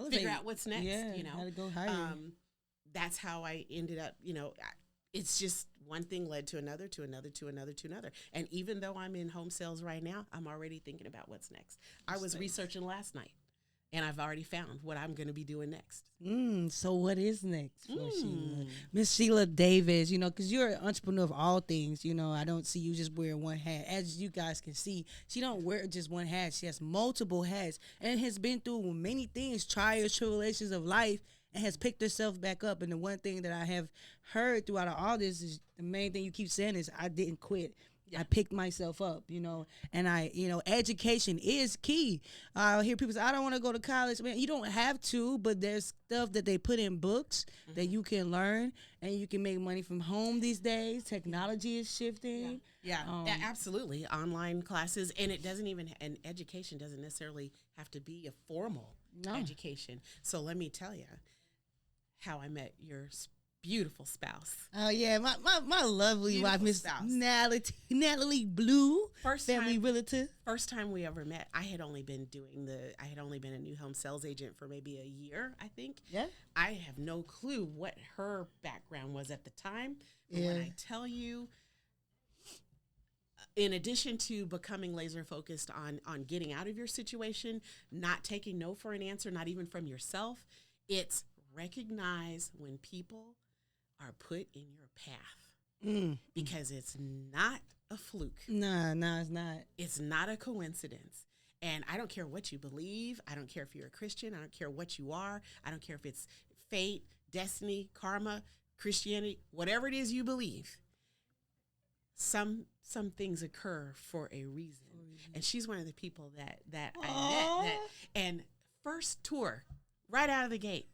figure out what's next. How to go higher. That's how I ended up, it's just one thing led to another, to another, to another, to another. And even though I'm in home sales right now, I'm already thinking about what's next. I was researching last night, and I've already found what I'm going to be doing next. So what is next for Sheila? Miss Sheila Davis, because you're an entrepreneur of all things. I don't see you just wearing one hat. As you guys can see, she don't wear just one hat. She has multiple hats and has been through many things, trials, tribulations of life, and has picked herself back up. And the one thing that I have heard throughout all this is the main thing you keep saying is I didn't quit. Yeah. I picked myself up, and education is key. I hear people say, I don't want to go to college. Man, you don't have to, but there's stuff that they put in books that you can learn, and you can make money from home these days. Technology is shifting. Yeah, absolutely. Online classes, and and education doesn't necessarily have to be a formal education. So let me tell you how I met your beautiful spouse. Oh yeah, my lovely wife, Miss Natalie Bleau, family realtor. First time we ever met, I had only been a new home sales agent for maybe a year, I think. Yeah. I have no clue what her background was at the time. But when I tell you, in addition to becoming laser focused on getting out of your situation, not taking no for an answer, not even from yourself, it's recognize when people are put in your path because it's not a fluke. No, it's not. It's not a coincidence. And I don't care what you believe. I don't care if you're a Christian. I don't care what you are. I don't care if it's fate, destiny, karma, Christianity, whatever it is you believe. Some things occur for a reason. And she's one of the people that I met. And first tour, right out of the gate,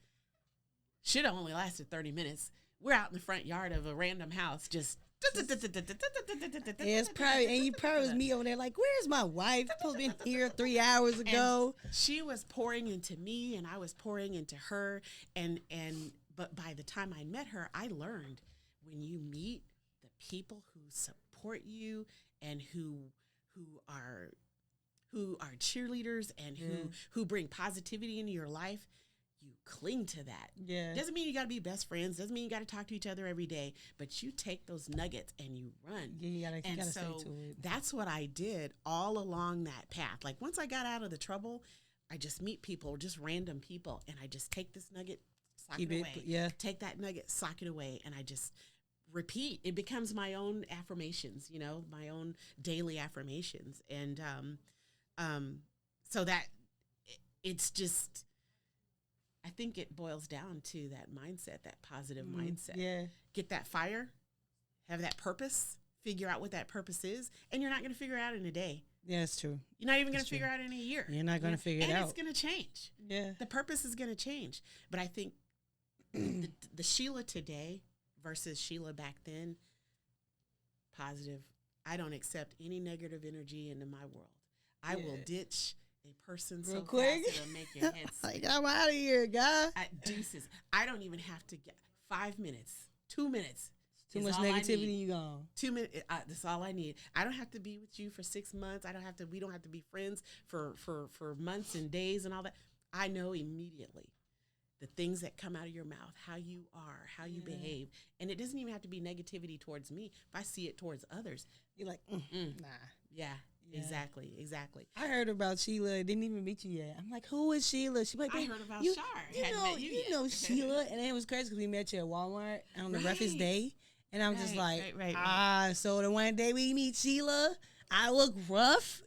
should have only lasted 30 minutes. We're out in the front yard of a random house, just. It's probably, and you probably was me over there like, where's my wife? Supposed to be here 3 hours ago. And she was pouring into me, and I was pouring into her, but by the time I met her, I learned when you meet the people who support you and who are cheerleaders and who bring positivity into your life, you cling to that. Yeah. Doesn't mean you got to be best friends. Doesn't mean you got to talk to each other every day. But you take those nuggets and you run. Yeah, you gotta so stay to it. That's what I did all along that path. Like once I got out of the trouble, I just meet people, just random people, and I just take this nugget, sock it away. Yeah. Take that nugget, sock it away, and I just repeat. It becomes my own affirmations, my own daily affirmations. And so that it's just, I think it boils down to that mindset, that positive mindset. Yeah. Get that fire, have that purpose, figure out what that purpose is, and you're not going to figure it out in a day. Yeah, it's true. You're not even going to figure it out in a year. You're not going to figure it out. And it's going to change. Yeah. The purpose is going to change. But I think the Sheila today versus Sheila back then, positive. I don't accept any negative energy into my world. I will ditch a person real so quick. fast it'll make your head spin. Like, I'm out of here, guy. Deuces. I don't even have to get 5 minutes, 2 minutes. Too much negativity, you gone. 2 minutes. That's all I need. I don't have to be with you for 6 months. We don't have to be friends for months and days and all that. I know immediately the things that come out of your mouth, how you are, how you behave. And it doesn't even have to be negativity towards me. If I see it towards others, you're like, nah. Yeah. Exactly. I heard about Sheila. Didn't even meet you yet. I'm like, who is Sheila? She's like, I heard about you, Char. You know Sheila. And it was crazy because we met you at Walmart on the roughest day. And I'm just like, so the one day we meet Sheila, I look rough,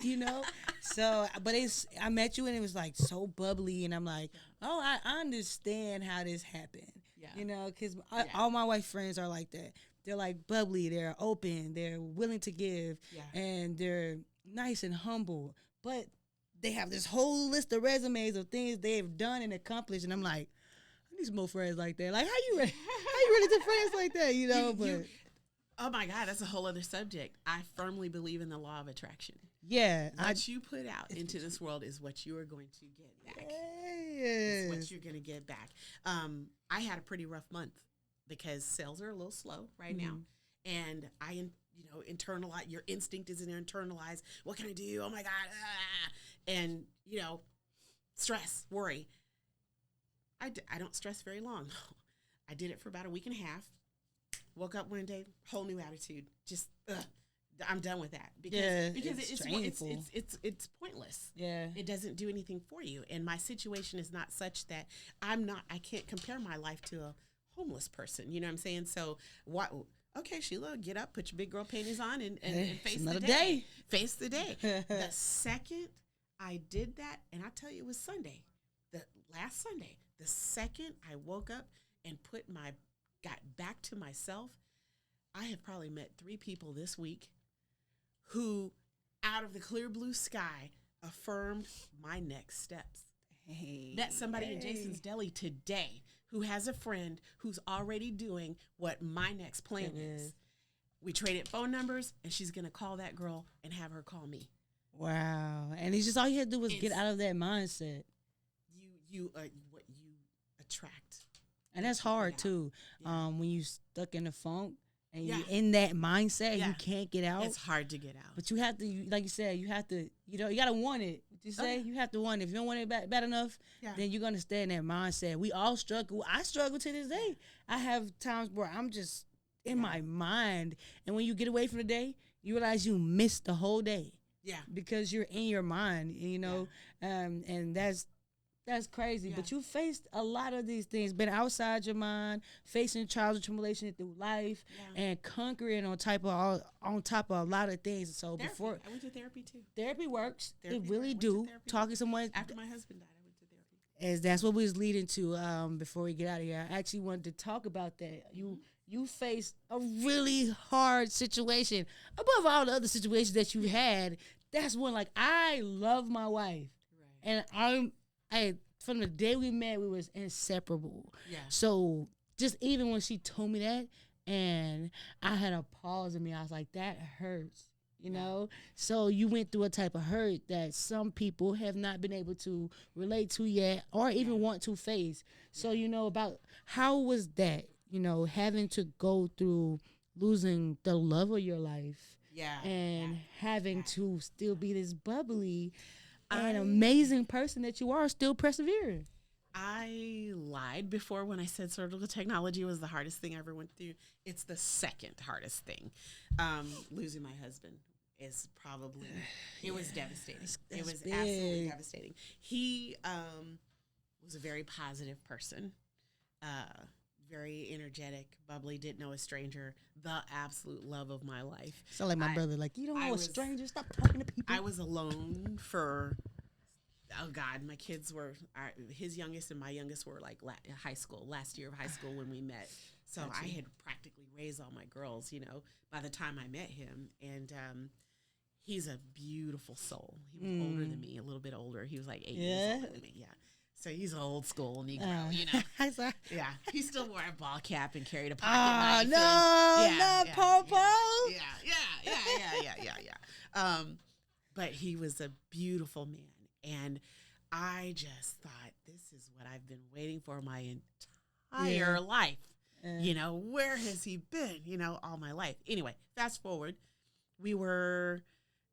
So, but I met you and it was like so bubbly. And I'm like, oh, I understand how this happened. Yeah. Because all my white friends are like that. They're like bubbly, they're open, they're willing to give, and they're nice and humble. But they have this whole list of resumes of things they've done and accomplished. And I'm like, I need some more friends like that. Like, how you really to friends like that, oh my God, that's a whole other subject. I firmly believe in the law of attraction. Yeah. What you put out into this world is what you are going to get back. Yes. It's what you're going to get back. I had a pretty rough month because sales are a little slow right now. And I, internalize, your instinct is internalized. What can I do? Oh my God. And, stress, worry. I don't stress very long. I did it for about a week and a half. Woke up one day, whole new attitude. Just, I'm done with that because it's pointless. Yeah, it doesn't do anything for you. And my situation is not such that I can't compare my life to a homeless person. You know what I'm saying? So what? Okay, Sheila, get up, put your big girl panties on, and face the day. Face the day. The second I did that, and I tell you, it was Sunday, the last Sunday. The second I woke up and got back to myself, I have probably met 3 people this week who, out of the clear blue sky, affirmed my next steps. Met somebody in Jason's Deli today who has a friend who's already doing what my next plan is. We traded phone numbers, and she's going to call that girl and have her call me. Wow. And it's just all you had to do was get out of that mindset. You what you attract. And that's hard too. Yeah. When you stuck in the funk and you're in that mindset, you can't get out. It's hard to get out. But you have to, like you said, you got to want it. What you say? You have to want it. If you don't want it bad enough, then you're going to stay in that mindset. We all struggle. I struggle to this day. I have times where I'm just in my mind. And when you get away from the day, you realize you missed the whole day. Yeah. Because you're in your mind, and that's That's crazy. But you faced a lot of these things, been outside your mind, facing trials and tribulations through life, and conquering on top of a lot of things. So Therapy. before I went to therapy too. therapy works, Therapy it really went do. to therapy. Talking to someone After my husband died, I went to therapy. as that's what we was leading to. Before we get out of here, I actually wanted to talk about that. You faced a really hard situation above all the other situations that you had. That's one, like, I love my wife, and I from the day we met, we was inseparable. Yeah. So just even when she told me that, and I had a pause in me, I was like, that hurts, you know? So you went through a type of hurt that some people have not been able to relate to yet or even want to face. So, about how was that, having to go through losing the love of your life and having to still be this bubbly and amazing person that you are, still persevering. I lied before when I said surgical technology was the hardest thing I ever went through. It's the second hardest thing. Losing my husband is probably, it was devastating. It was absolutely devastating. He was a very positive person, very energetic, bubbly, didn't know a stranger, the absolute love of my life. So like my brother, like, you don't know a stranger, stop talking to people. I was alone for, oh God, my kids were, his youngest and my youngest were like high school, last year of high school when we met. So I had practically raised all my girls, by the time I met him. And he's a beautiful soul. He was older than me, a little bit older. He was like 8 years older than me, So he's an old school Negro, Yeah, he still wore a ball cap and carried a pocket knife. Not Popo. Yeah. But he was a beautiful man, and I just thought, this is what I've been waiting for my entire life. Where has he been? All my life. Anyway, fast forward, we were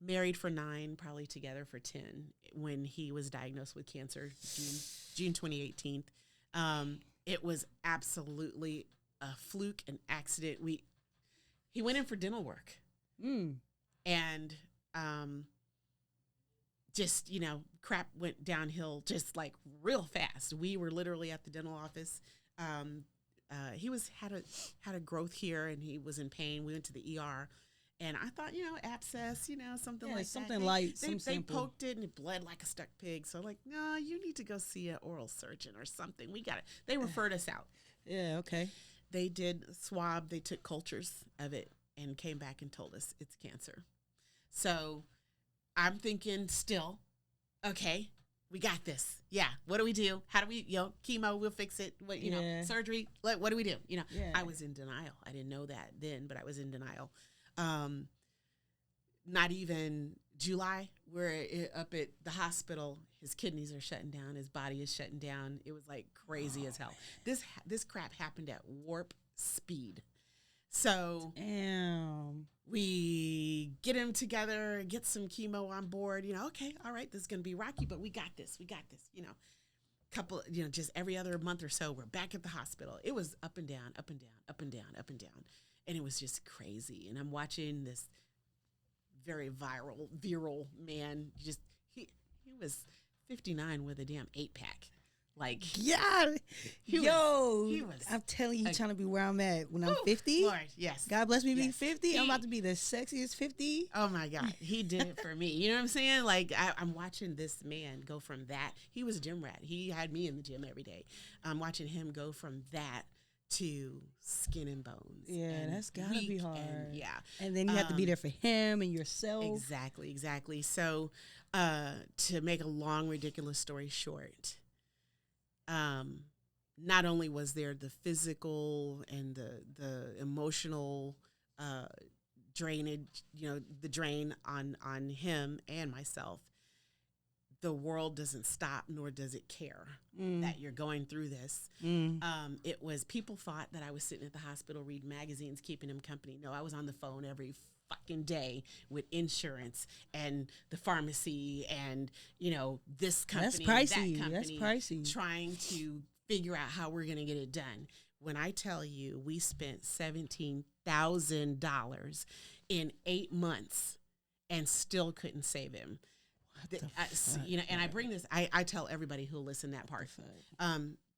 married for 9, probably together for 10 when he was diagnosed with cancer, June 2018. It was absolutely a fluke, an accident. He went in for dental work, and just crap went downhill just like real fast. We were literally at the dental office. He had a growth here, and he was in pain. We went to the ER. And I thought, abscess, something like something that. light, they poked it and it bled like a stuck pig. So like, no, you need to go see an oral surgeon or something. We got it. They referred us out. Yeah, okay. They did a swab. They took cultures of it and came back and told us it's cancer. So I'm thinking still, okay, we got this. Yeah. What do we do? How do we, chemo, we'll fix it. What, surgery, what do we do? I was in denial. I didn't know that then, but I was in denial. Not even July, we're up at the hospital. His kidneys are shutting down. His body is shutting down. It was like crazy as hell. This crap happened at warp speed. So we get him together, get some chemo on board. Okay, all right, this is gonna be rocky, but we got this. Couple, just every other month or so, we're back at the hospital. It was up and down, up and down, up and down, up and down. And it was just crazy. And I'm watching this very virile man. He was 59 with a damn 8-pack. Like, yeah. I'm telling you, he's trying to be where I'm at when I'm 50. Lord, yes. God bless me being 50. I'm about to be the sexiest 50. Oh my God. He did it for me. You know what I'm saying? Like, I'm watching this man go from that. He was a gym rat. He had me in the gym every day. I'm watching him go from that to skin and bones. Yeah, that's gotta be hard. And then you have to be there for him and yourself. Exactly. So to make a long, ridiculous story short, not only was there the physical and the emotional drainage, the drain on him and myself, the world doesn't stop, nor does it care that you're going through this. It was, people thought that I was sitting at the hospital reading magazines, keeping him company. No, I was on the phone every fucking day with insurance and the pharmacy and, this company, that's pricey. that company. That's pricey. Trying to figure out how we're going to get it done. When I tell you we spent $17,000 in 8 months and still couldn't save him. And I bring this, I tell everybody who'll listen that part,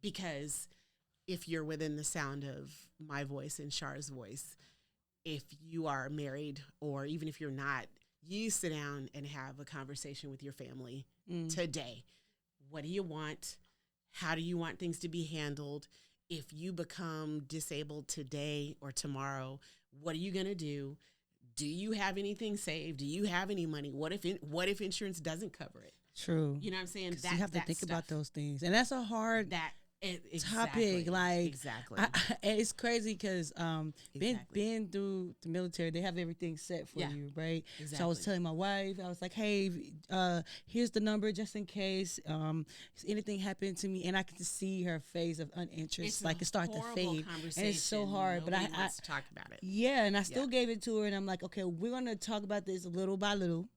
because if you're within the sound of my voice and Char's voice, if you are married or even if you're not, you sit down and have a conversation with your family today. What do you want? How do you want things to be handled? If you become disabled today or tomorrow, what are you going to do? Do you have anything saved? Do you have any money? What if insurance doesn't cover it? True. You know what I'm saying? You have to think about those things. And that's a hard exactly, topic. Like, exactly. And it's crazy because being through the military, they have everything set for you, right? Exactly. So I was telling my wife, I was like, hey, here's the number just in case anything happened to me. And I could just see her face of uninterest, like it started to fade. And it's so hard. Nobody but I wants to talk about it. Yeah, and I still gave it to her. And I'm like, okay, we're going to talk about this little by little.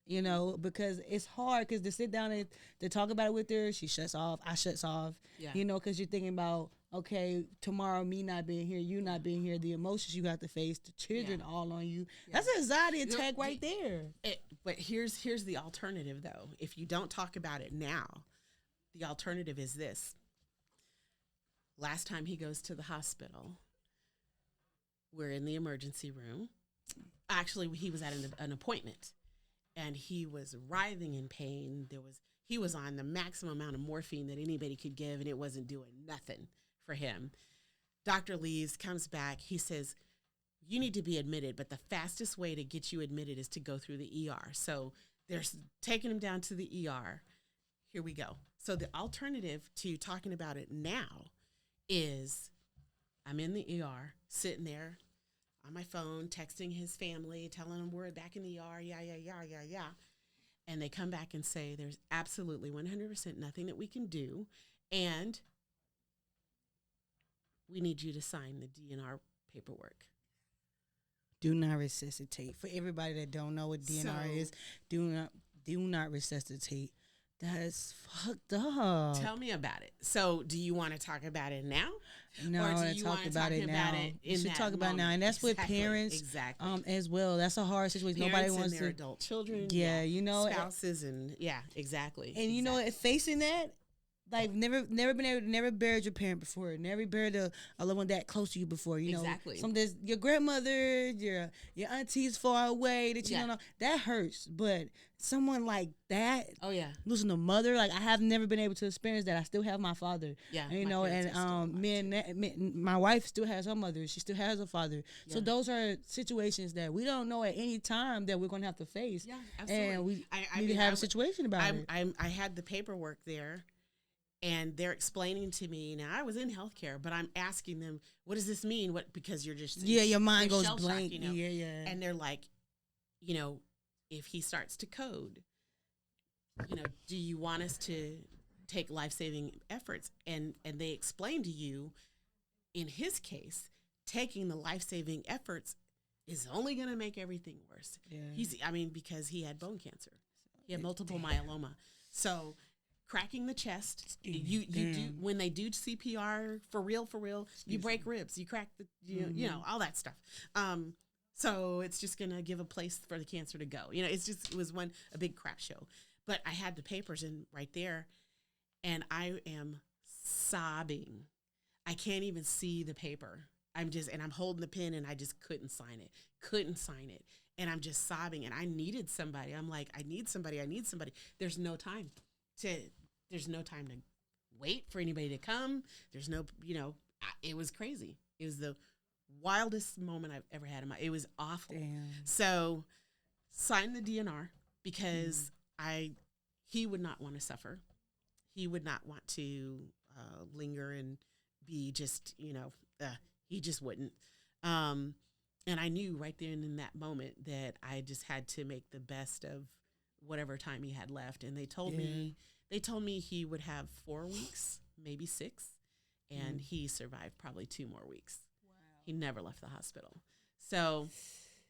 You know, because it's hard because to sit down and to talk about it with her, she shuts off, I shuts off, you know, because you're thinking about, okay, tomorrow me not being here, you not being here, the emotions you have to face, the children all on you. That's an anxiety attack right there. But here's the alternative, though. If you don't talk about it now, the alternative is this. Last time he goes to the hospital, we're in the emergency room. Actually, he was at an appointment. And he was writhing in pain. He was on the maximum amount of morphine that anybody could give, and it wasn't doing nothing for him. Doctor leaves, comes back. He says, you need to be admitted, but the fastest way to get you admitted is to go through the ER. So they're taking him down to the ER. Here we go. So the alternative to talking about it now is I'm in the ER, sitting there, on my phone, texting his family, telling them we're back in the ER, yeah. And they come back and say there's absolutely 100% nothing that we can do, and we need you to sign the DNR paperwork. Do not resuscitate. For everybody that don't know what DNR is, do not resuscitate. That's fucked up. Tell me about it. So, do you want to talk about it now? No, I want to talk about it now. You should talk about it now, and that's with parents, as well. That's a hard situation. Parents Nobody wants and their to adult children. Yeah, you know, spouses, and exactly. And you know, facing that. Like never buried your parent before, never buried a loved one that close to you before. You know, there's your grandmother, your aunties far away that you don't know. That hurts, but someone like that, losing a mother, like I have never been able to experience that. I still have my father, you know, and my wife still has her mother. She still has her father. So those are situations that we don't know at any time that we're gonna have to face. Yeah, absolutely. And we need to have a situation about it. I had the paperwork there. And they're explaining to me, now I was in healthcare, but I'm asking them, what does this mean? Because you're just your mind goes blank. You know? And they're like, you know, if he starts to code, you know, do you want us to take life-saving efforts? And they explain to you, in his case, taking the life-saving efforts is only going to make everything worse. Yeah. Because he had bone cancer. He had multiple myeloma. So cracking the chest, you do when they do CPR for real, you break ribs, you crack the you know all that stuff. So it's just gonna give a place for the cancer to go. You know, it was a big crap show. But I had the papers in right there, and I am sobbing. I can't even see the paper. I'm holding the pen, and I just couldn't sign it. And I'm just sobbing, and I needed somebody. I'm like, I need somebody. There's no time to wait for anybody to come. There's no, it was crazy. It was the wildest moment I've ever had it was awful. Damn. So signed the DNR because he would not want to suffer. He would not want to linger and be just, he just wouldn't. And I knew right there and in that moment that I just had to make the best of whatever time he had left. And they told me he would have 4 weeks, maybe 6, and he survived probably 2 more weeks. Wow. He never left the hospital. So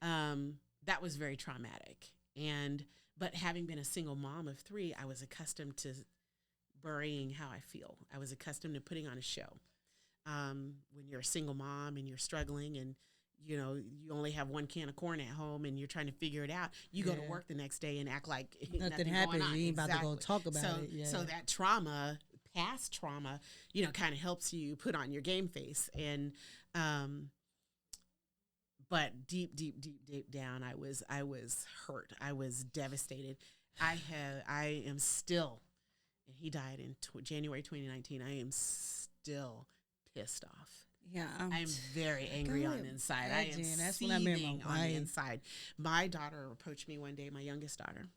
that was very traumatic. But having been a single mom of 3, I was accustomed to burying how I feel. I was accustomed to putting on a show. When you're a single mom and you're struggling and you know, you only have one can of corn at home and you're trying to figure it out. You go to work the next day and act like nothing happened. Going on. You ain't about to go talk about it. Yeah. So that trauma, past trauma, you know, kind of helps you put on your game face. And, but deep down, I was hurt. I was devastated. I am still, and he died in January 2019. I am still pissed off. Yeah, I'm very angry on the inside. I am seething on the inside. My daughter approached me one day, my youngest daughter,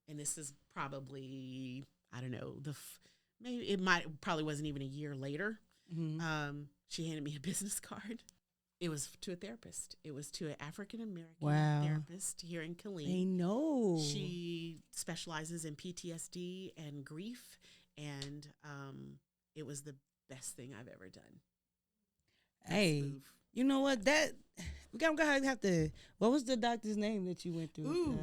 and this is probably, I don't know, probably wasn't even a year later. Mm-hmm. She handed me a business card. It was to a therapist. It was to an African-American therapist here in Killeen. They know. She specializes in PTSD and grief, and it was the best thing I've ever done. Hey, you know what? We're going to have to, what was the doctor's name that you went through?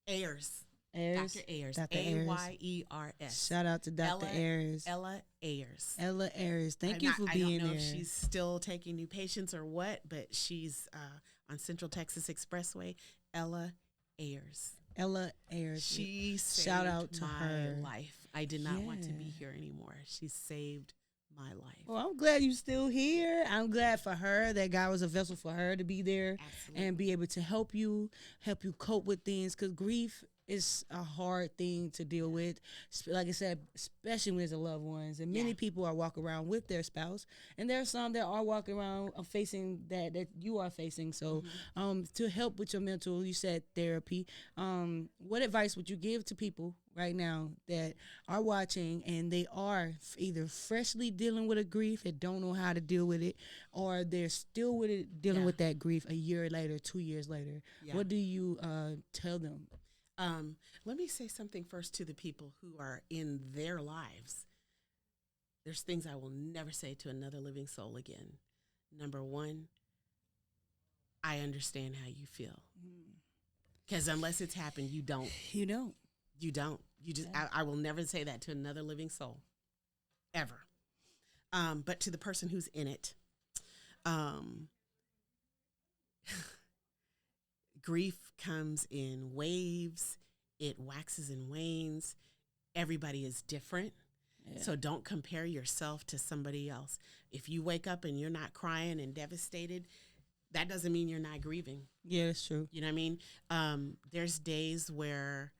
Ayers. Ayers. Dr. Ayers. Dr. Ayers. Ayers. Shout out to Dr. Ayers. Ella Ayers. Ella Ayers. Thank you for being there. I don't know if she's still taking new patients or what, but she's on Central Texas Expressway. Ella Ayers. Ella Ayers. She saved Shout out to her life. I did not want to be here anymore. She saved my life. Well, I'm glad you're still here. I'm glad for her that God was a vessel for her to be there. Absolutely. And be able to help you cope with things, because grief is a hard thing to deal with, like I said, especially when it's the loved ones. And many people are walking around with their spouse, and there are some that are walking around facing that you are facing. So to help with your mental, you said therapy. What advice would you give to people right now that are watching and they are either freshly dealing with a grief and don't know how to deal with it, or they're still with it, dealing with that grief a year later, 2 years later? What do you tell them? Let me say something first to the people who are in their lives. There's things I will never say to another living soul again. Number one, I understand how you feel. Because unless it's happened, you don't. You don't. You don't. You just. I will never say that to another living soul, ever. But to the person who's in it, grief comes in waves. It waxes and wanes. Everybody is different. Yeah. So don't compare yourself to somebody else. If you wake up and you're not crying and devastated, that doesn't mean you're not grieving. Yeah, that's true. You know what I mean? There's days where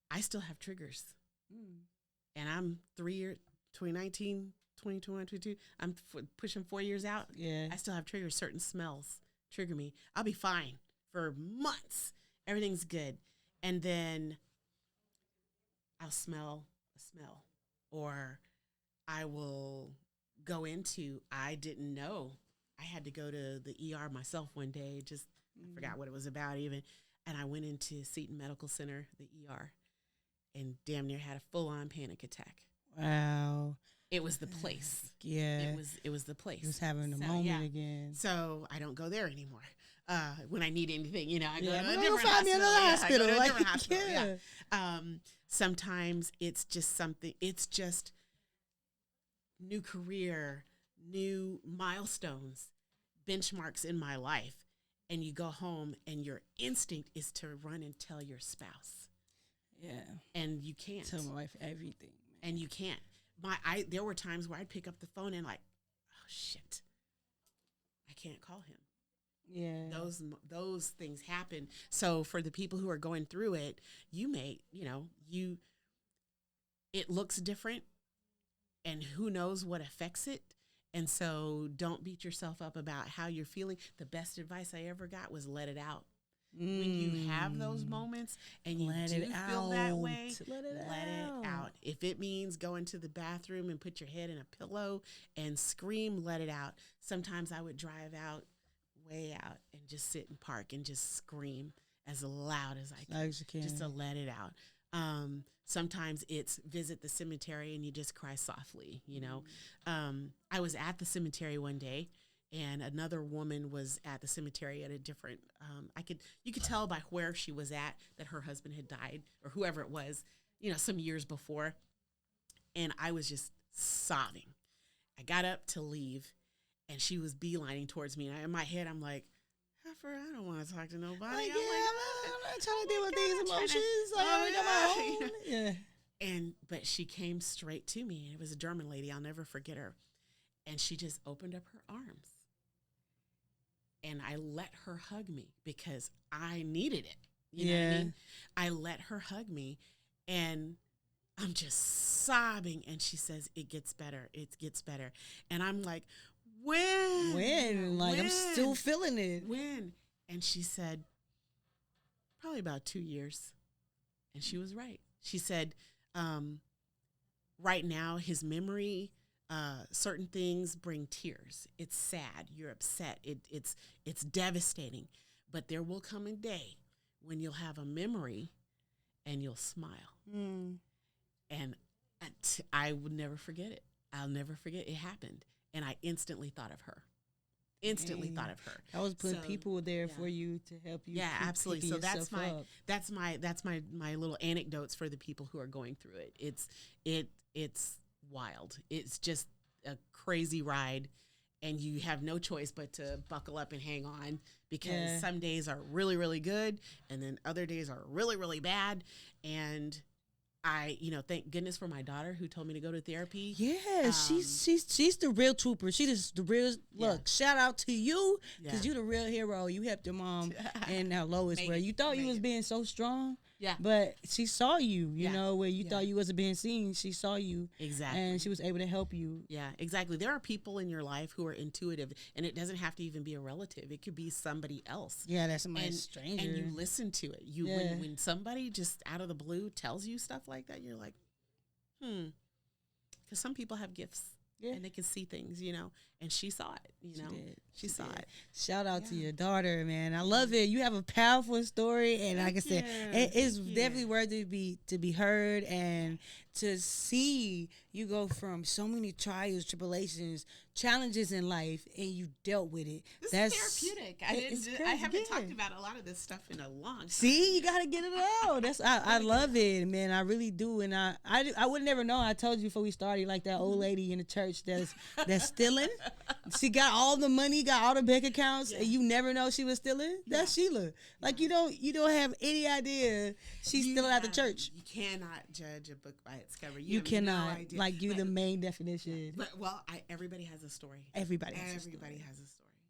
I still have triggers. And I'm 3 years, 2019, 2021, 22. I'm pushing 4 years out. Yeah. I still have triggers. Certain smells trigger me. I'll be fine for months. Everything's good. And then I'll smell a smell. Or I will go into, I didn't know. I had to go to the ER myself one day. I forgot what it was about even. And I went into Seton Medical Center, the ER, and damn near had a full-on panic attack. Wow. It was the place. Yeah. It was the place. It was having a moment again. So I don't go there anymore. When I need anything, I go to a different hospital. Me another hospital. I go to a different hospital. Yeah. Sometimes it's just something. It's just new career, new milestones, benchmarks in my life, and you go home and your instinct is to run and tell your spouse. Yeah. And you can't. Tell my wife everything. Man. And you can't. There were times where I'd pick up the phone and like, oh shit, I can't call him. Yeah. Those things happen. So for the people who are going through it, it looks different, and who knows what affects it. And so don't beat yourself up about how you're feeling. The best advice I ever got was let it out. When you have those moments and you feel that way, let it out. If it means going to the bathroom and put your head in a pillow and scream, let it out. Sometimes I would drive way out and just sit in park and just scream as loud as I can. Just to let it out. Sometimes it's visit the cemetery and you just cry softly, I was at the cemetery one day, and another woman was at the cemetery at a different, you could tell by where she was at that her husband had died, or whoever it was, some years before. And I was just sobbing. I got up to leave, and she was beelining towards me. And in my head, I'm like, Heifer, I don't want to talk to nobody. Like, I'm not trying to deal with these emotions. I got my own. Yeah. But she came straight to me, and it was a German lady. I'll never forget her. And she just opened up her arms. And I let her hug me because I needed it. You know what I mean? I let her hug me, and I'm just sobbing. And she says, it gets better. It gets better. And I'm like, when? Like, I'm still feeling it. When? And she said, probably about 2 years. And she was right. She said, right now, his memory, certain things bring tears. It's sad. You're upset. It's devastating. But there will come a day when you'll have a memory and you'll smile. And I would never forget it. I'll never forget it happened. And I instantly thought of her. Thought of her. I was putting people there for you to help you. Yeah, absolutely. So that's my up. little anecdotes for the people who are going through it. It's wild. It's just a crazy ride, and you have no choice but to buckle up and hang on, because some days are really, really good, and then other days are really, really bad. And I, thank goodness for my daughter who told me to go to therapy. Yeah, she's the real trooper. She just the real look. Shout out to you, because you the real hero. You helped your mom and now Lois, where you thought you was being so strong. Yeah, but she saw you. You know, where you thought you wasn't being seen. She saw you exactly, and she was able to help you. Yeah, exactly. There are people in your life who are intuitive, and it doesn't have to even be a relative. It could be somebody else. Yeah, that's somebody stranger. And you listen to it. When somebody just out of the blue tells you stuff like that, you're like, because some people have gifts. Yeah. And they can see things, and she saw it, She saw it. Shout out to your daughter, man. I love it. You have a powerful story, and like I said, it's definitely worthy to be heard, and to see you go from so many trials, tribulations, challenges in life, and you dealt with it. That's therapeutic. I haven't talked about a lot of this stuff in a long time. See, you gotta get it out. I love it, man. I really do, and I would never know. I told you before we started, like that old lady in the church that's stealing. She got all the money, got all the bank accounts, and you never know she was stealing. That's Sheila. Like you don't have any idea she's stealing out the church. You cannot judge a book by its cover. You cannot. No idea. Like you, the main definition. But everybody has a story. Everybody has a story.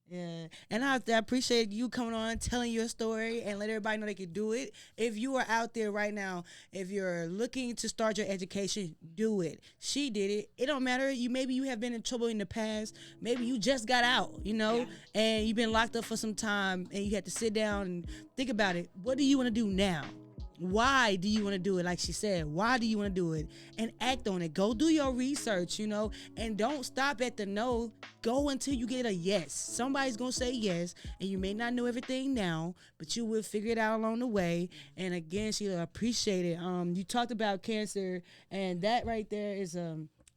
Yeah, and I appreciate you coming on, telling your story, and let everybody know they can do it. If you are out there right now, if you're looking to start your education, do it. She did it. It don't matter. Maybe you have been in trouble in the past. Maybe you just got out, and you've been locked up for some time, and you had to sit down and think about it. What do you want to do now? Why do you want to do it? Like she said, why do you want to do it? And act on it. Go do your research, and don't stop at the no. Go until you get a yes. Somebody's going to say yes, and you may not know everything now, but you will figure it out along the way. And again, Sheila, appreciate it. You talked about cancer, and that right there is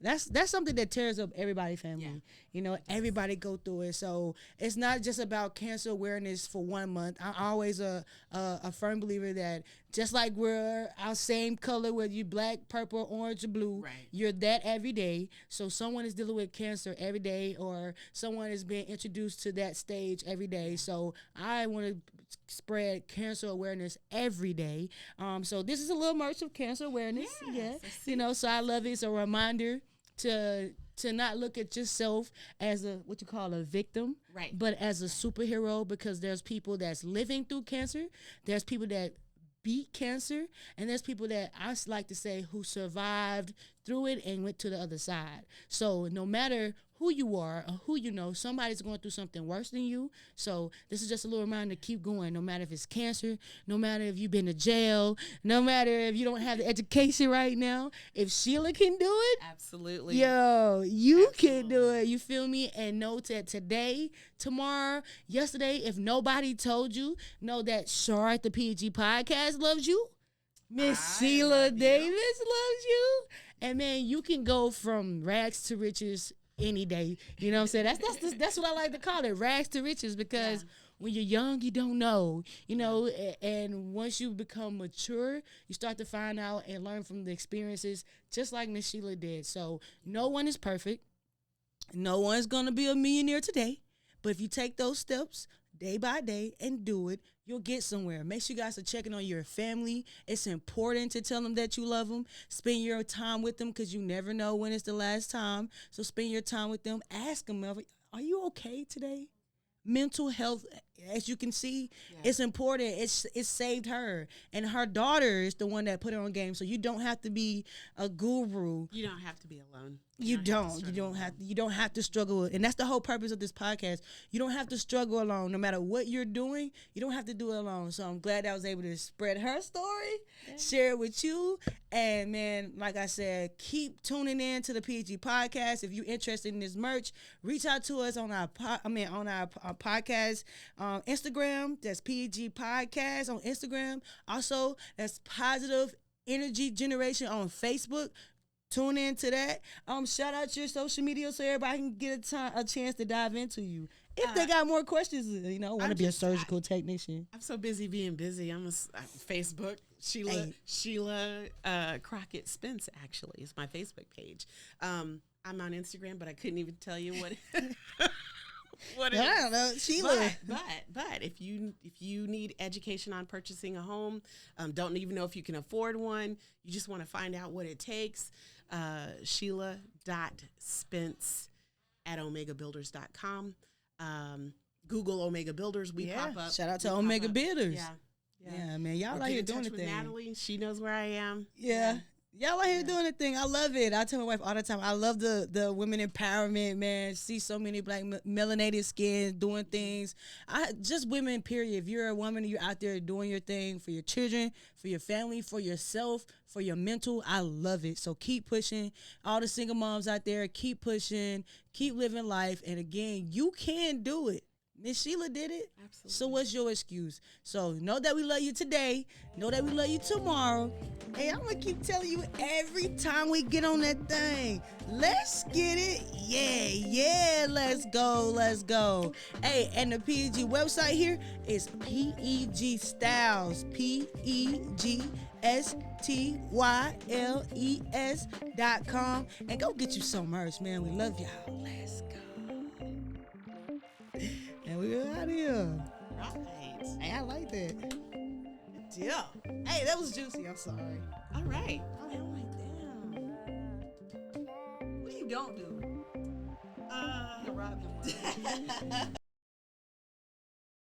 that's something that tears up everybody's family. Everybody go through it. So it's not just about cancer awareness for 1 month. I'm always a firm believer that just like we're our same color, whether you black, purple, orange, or blue, you're that every day. So someone is dealing with cancer every day, or someone is being introduced to that stage every day. So I want to spread cancer awareness every day. So this is a little merch of cancer awareness. So I love it. It's a reminder to not look at yourself as a victim, but as a superhero, because there's people that's living through cancer, there's people that beat cancer, and there's people that I like to say who survived through it and went to the other side. So no matter who you are or who you know, somebody's going through something worse than you. So this is just a little reminder to keep going, no matter if it's cancer, no matter if you've been to jail, no matter if you don't have the education right now. If Sheila can do it, absolutely. You can do it. You feel me? And know that today, tomorrow, yesterday, if nobody told you, know that Char at the P.E.G. podcast loves you. Miss Sheila Davis loves you. And man, you can go from rags to riches any day. You know what I'm saying? That's what I like to call it, rags to riches, because when you're young, you don't know, and once you become mature, you start to find out and learn from the experiences, just like Miss Sheila did. So no one is perfect. No one's going to be a millionaire today, but if you take those steps day by day and do it, you'll get somewhere. Make sure you guys are checking on your family. It's important to tell them that you love them. Spend your time with them because you never know when it's the last time. So spend your time with them. Ask them, are you okay today? Mental health, as you can see, it's important. It saved her, and her daughter is the one that put her on game. So you don't have to be a guru. You don't have to be alone. You don't have to struggle, and that's the whole purpose of this podcast. You don't have to struggle alone. No matter what you're doing, you don't have to do it alone. So I'm glad I was able to spread her story, share it with you, and man, like I said, keep tuning in to the P.E.G. podcast. If you're interested in this merch, reach out to us on our podcast Instagram. That's P.E.G. podcast on Instagram. Also, that's Positive Energy Generation on Facebook. Tune in to that. Shout out your social media so everybody can get a chance to dive into you. If they got more questions, want to be a surgical technician. I'm so busy being busy. I'm Facebook. Sheila Crockett Spence, actually, is my Facebook page. I'm on Instagram, but I couldn't even tell you what what it is. I don't know, Sheila. But if you need education on purchasing a home, don't even know if you can afford one, you just want to find out what it takes, Sheila.Spence@omegabuilders.com. Google Omega Builders. We pop up. Shout out to Omega Builders. Yeah, man. Y'all out here doing the with thing. Natalie. She knows where I am. Yeah. Y'all out here doing the thing. I love it. I tell my wife all the time, I love the women empowerment, man. See so many black melanated skin doing things. Just women, period. If you're a woman and you're out there doing your thing for your children, for your family, for yourself, for your mental, I love it. So keep pushing. All the single moms out there, keep pushing, keep living life. And again, you can do it. Miss Sheila did it. Absolutely. So what's your excuse? So know that we love you today. Know that we love you tomorrow. Hey, I'm going to keep telling you every time we get on that thing. Let's get it. Yeah. Let's go. Hey, and the P.E.G. website here is P.E.G. Styles. PEGSTYLES.com. And go get you some merch, man. We love y'all. Let's go. And we're out of here. Right. Hey, I like that. Good deal. Hey, that was juicy. I'm sorry. All right. Oh, I'm like, damn. What you don't do? Rob